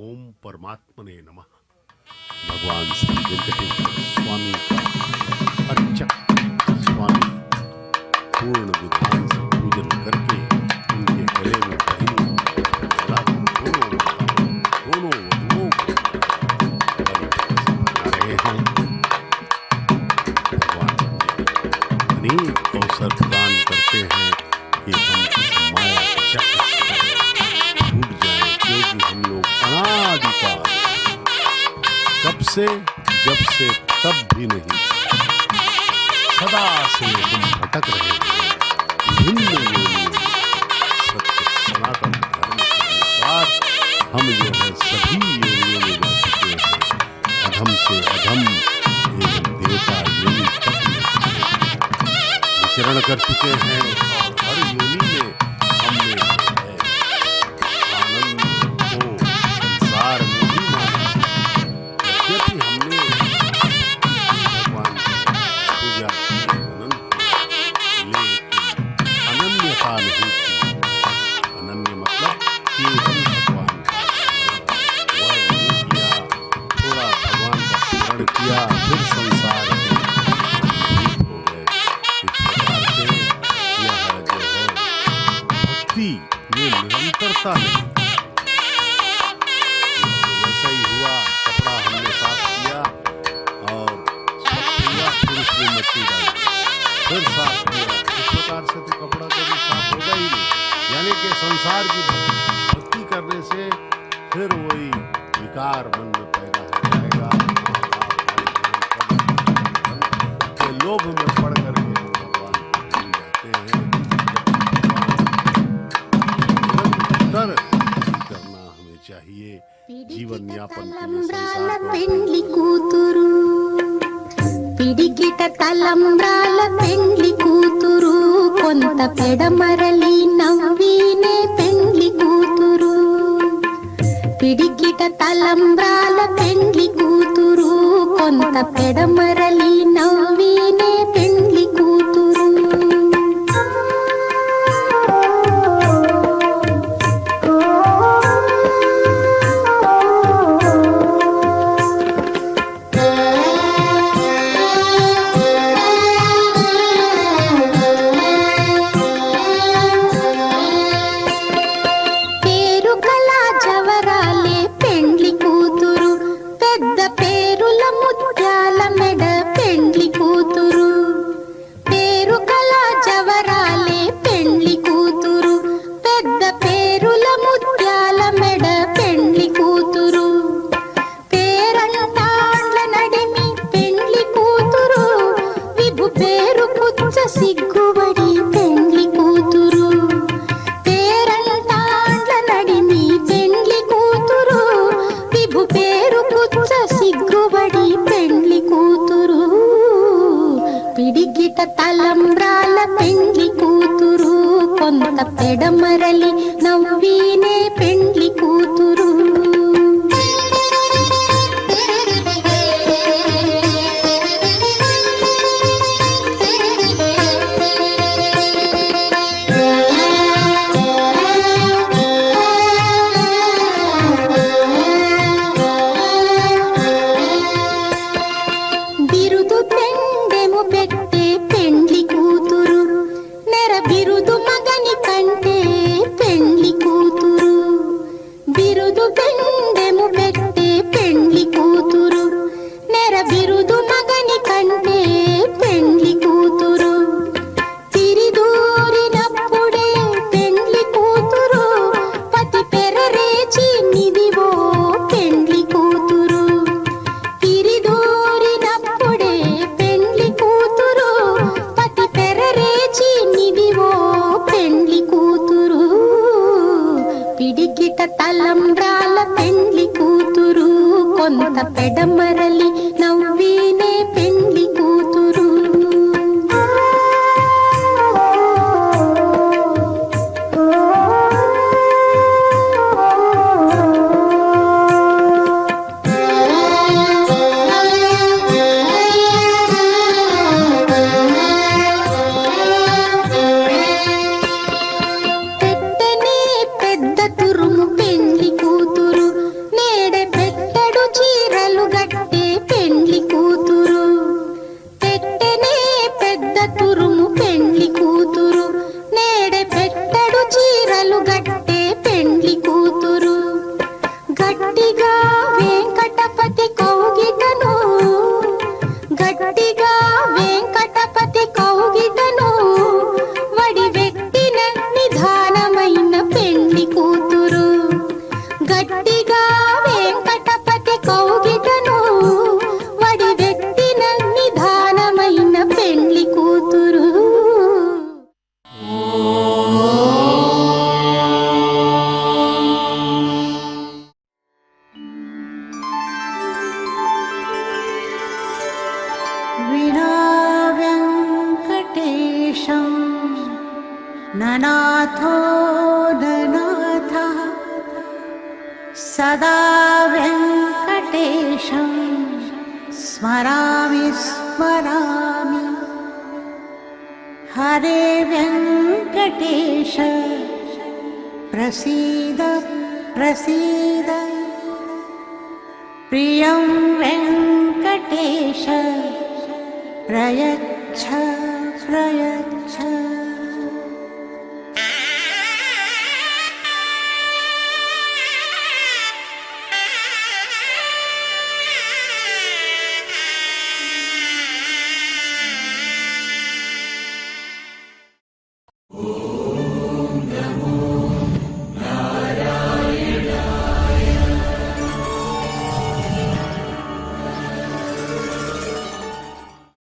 ओम परमात्मने नमः। भगवान श्री वेंकटेश्वर स्वामी का अर्चक स्वामी पूर्ण विधान से पूजन करके उनके गले में पहनी दोनों वधुओं को बना रहे हैं। भगवान अनेक अवसर प्रदान करते हैं कि हम इस माया चक्र से छूट जाएं, क्योंकि हम लोग अनादिकाल कब से जब से तब भी नहीं, सदा से हम भटक रहे हैं विभिन्न योनियों में। सत्य सनातन धर्म के अनुसार हम जो है सभी योनियों में जा चुके हैं, अधम से अधम एवं देवता योनि तक में विचरण कर चुके हैं। और हर योनि में हमने जो है आनंद को संसार में ही माना। यद्यपि हमने भगवान की पूजा की, मनन की, लेकिन अनन्यता नहीं की। अनन्य मतलब केवल भगवान का वह नहीं किया, थोड़ा भगवान का स्मरण किया, फिर संसार में भीत हो गए। इस प्रकार से यह जो है भक्ति में निरंतरता नहीं। वैसा ही हुआ, कपड़ा हमने साफ किया और स्वच्छ किया, फिर उसमें मिट्टी डाली, फिर साफ किया। इस प्रकार से तो कपड़ा कभी साफ होगा ही नहीं। यानी कि संसार की भक्ति करने से फिर वही विकार मन में पैदा हो जाएगा। के लोभ में पड़ करके हम भगवान को भूल जाते हैं। निरंतर करना हमें चाहिए जीवन यापन के लिए। संसार को పెండ్లి కూతురు పిడికిట తలంబ్రాల పెండ్లి కూతురు కొంత పెడమరలి నవ్వినే పెండ్లి కూతురు పిడికిట తలంబ్రాల పెండ్లి కూతురు కొంత పెడమరలి నవ్వినే పెండ్లి కూతురు పేరు కళా జవరాలే పెండ్లి కూతురు పెద్ద పేరుల ముత్యాల మెడ పెండ్లి కూతురు పేరు కళా జవరాలే పెండ్లి కూతురు పెద్ద పేరుల ముత్యాల మెడ పెండ్లి కూతురు పేరంటాండ్ల నడిమి పెండ్లి కూతురు విభు పేరు పుచ్చ సిగ్గుబడి పెండ్లి కూతురు పేరంటాండ్ల నడిమి పెండ్లి కూతురు విభు పేరు పుచ్చ సిగ్గుబడి పెండ్లి కూతురు పిడికిట తలంబ్రాల పెండ్లి కూతురు కొంత పెడమరలి నవ్వినే పెండ్లి కూతురు గట్టిగా వెంకటపతి కౌగిటను వడివెట్టిన నిధానమైన పెండ్లి కూతురు. గట్టిగా వెంకటపతి కౌగిటను వడివెట్టిన నిధానమైన పెండ్లి కూతురు. विना वेङ्कटेशं ननाथो ननाथः सदा वेङ्कटेशं स्मरामि स्मरामि. हरे वेङ्कटेश प्रसीद प्रसीद. प्रियं वेङ्कटेश प्रयच्छ प्रयच्छ.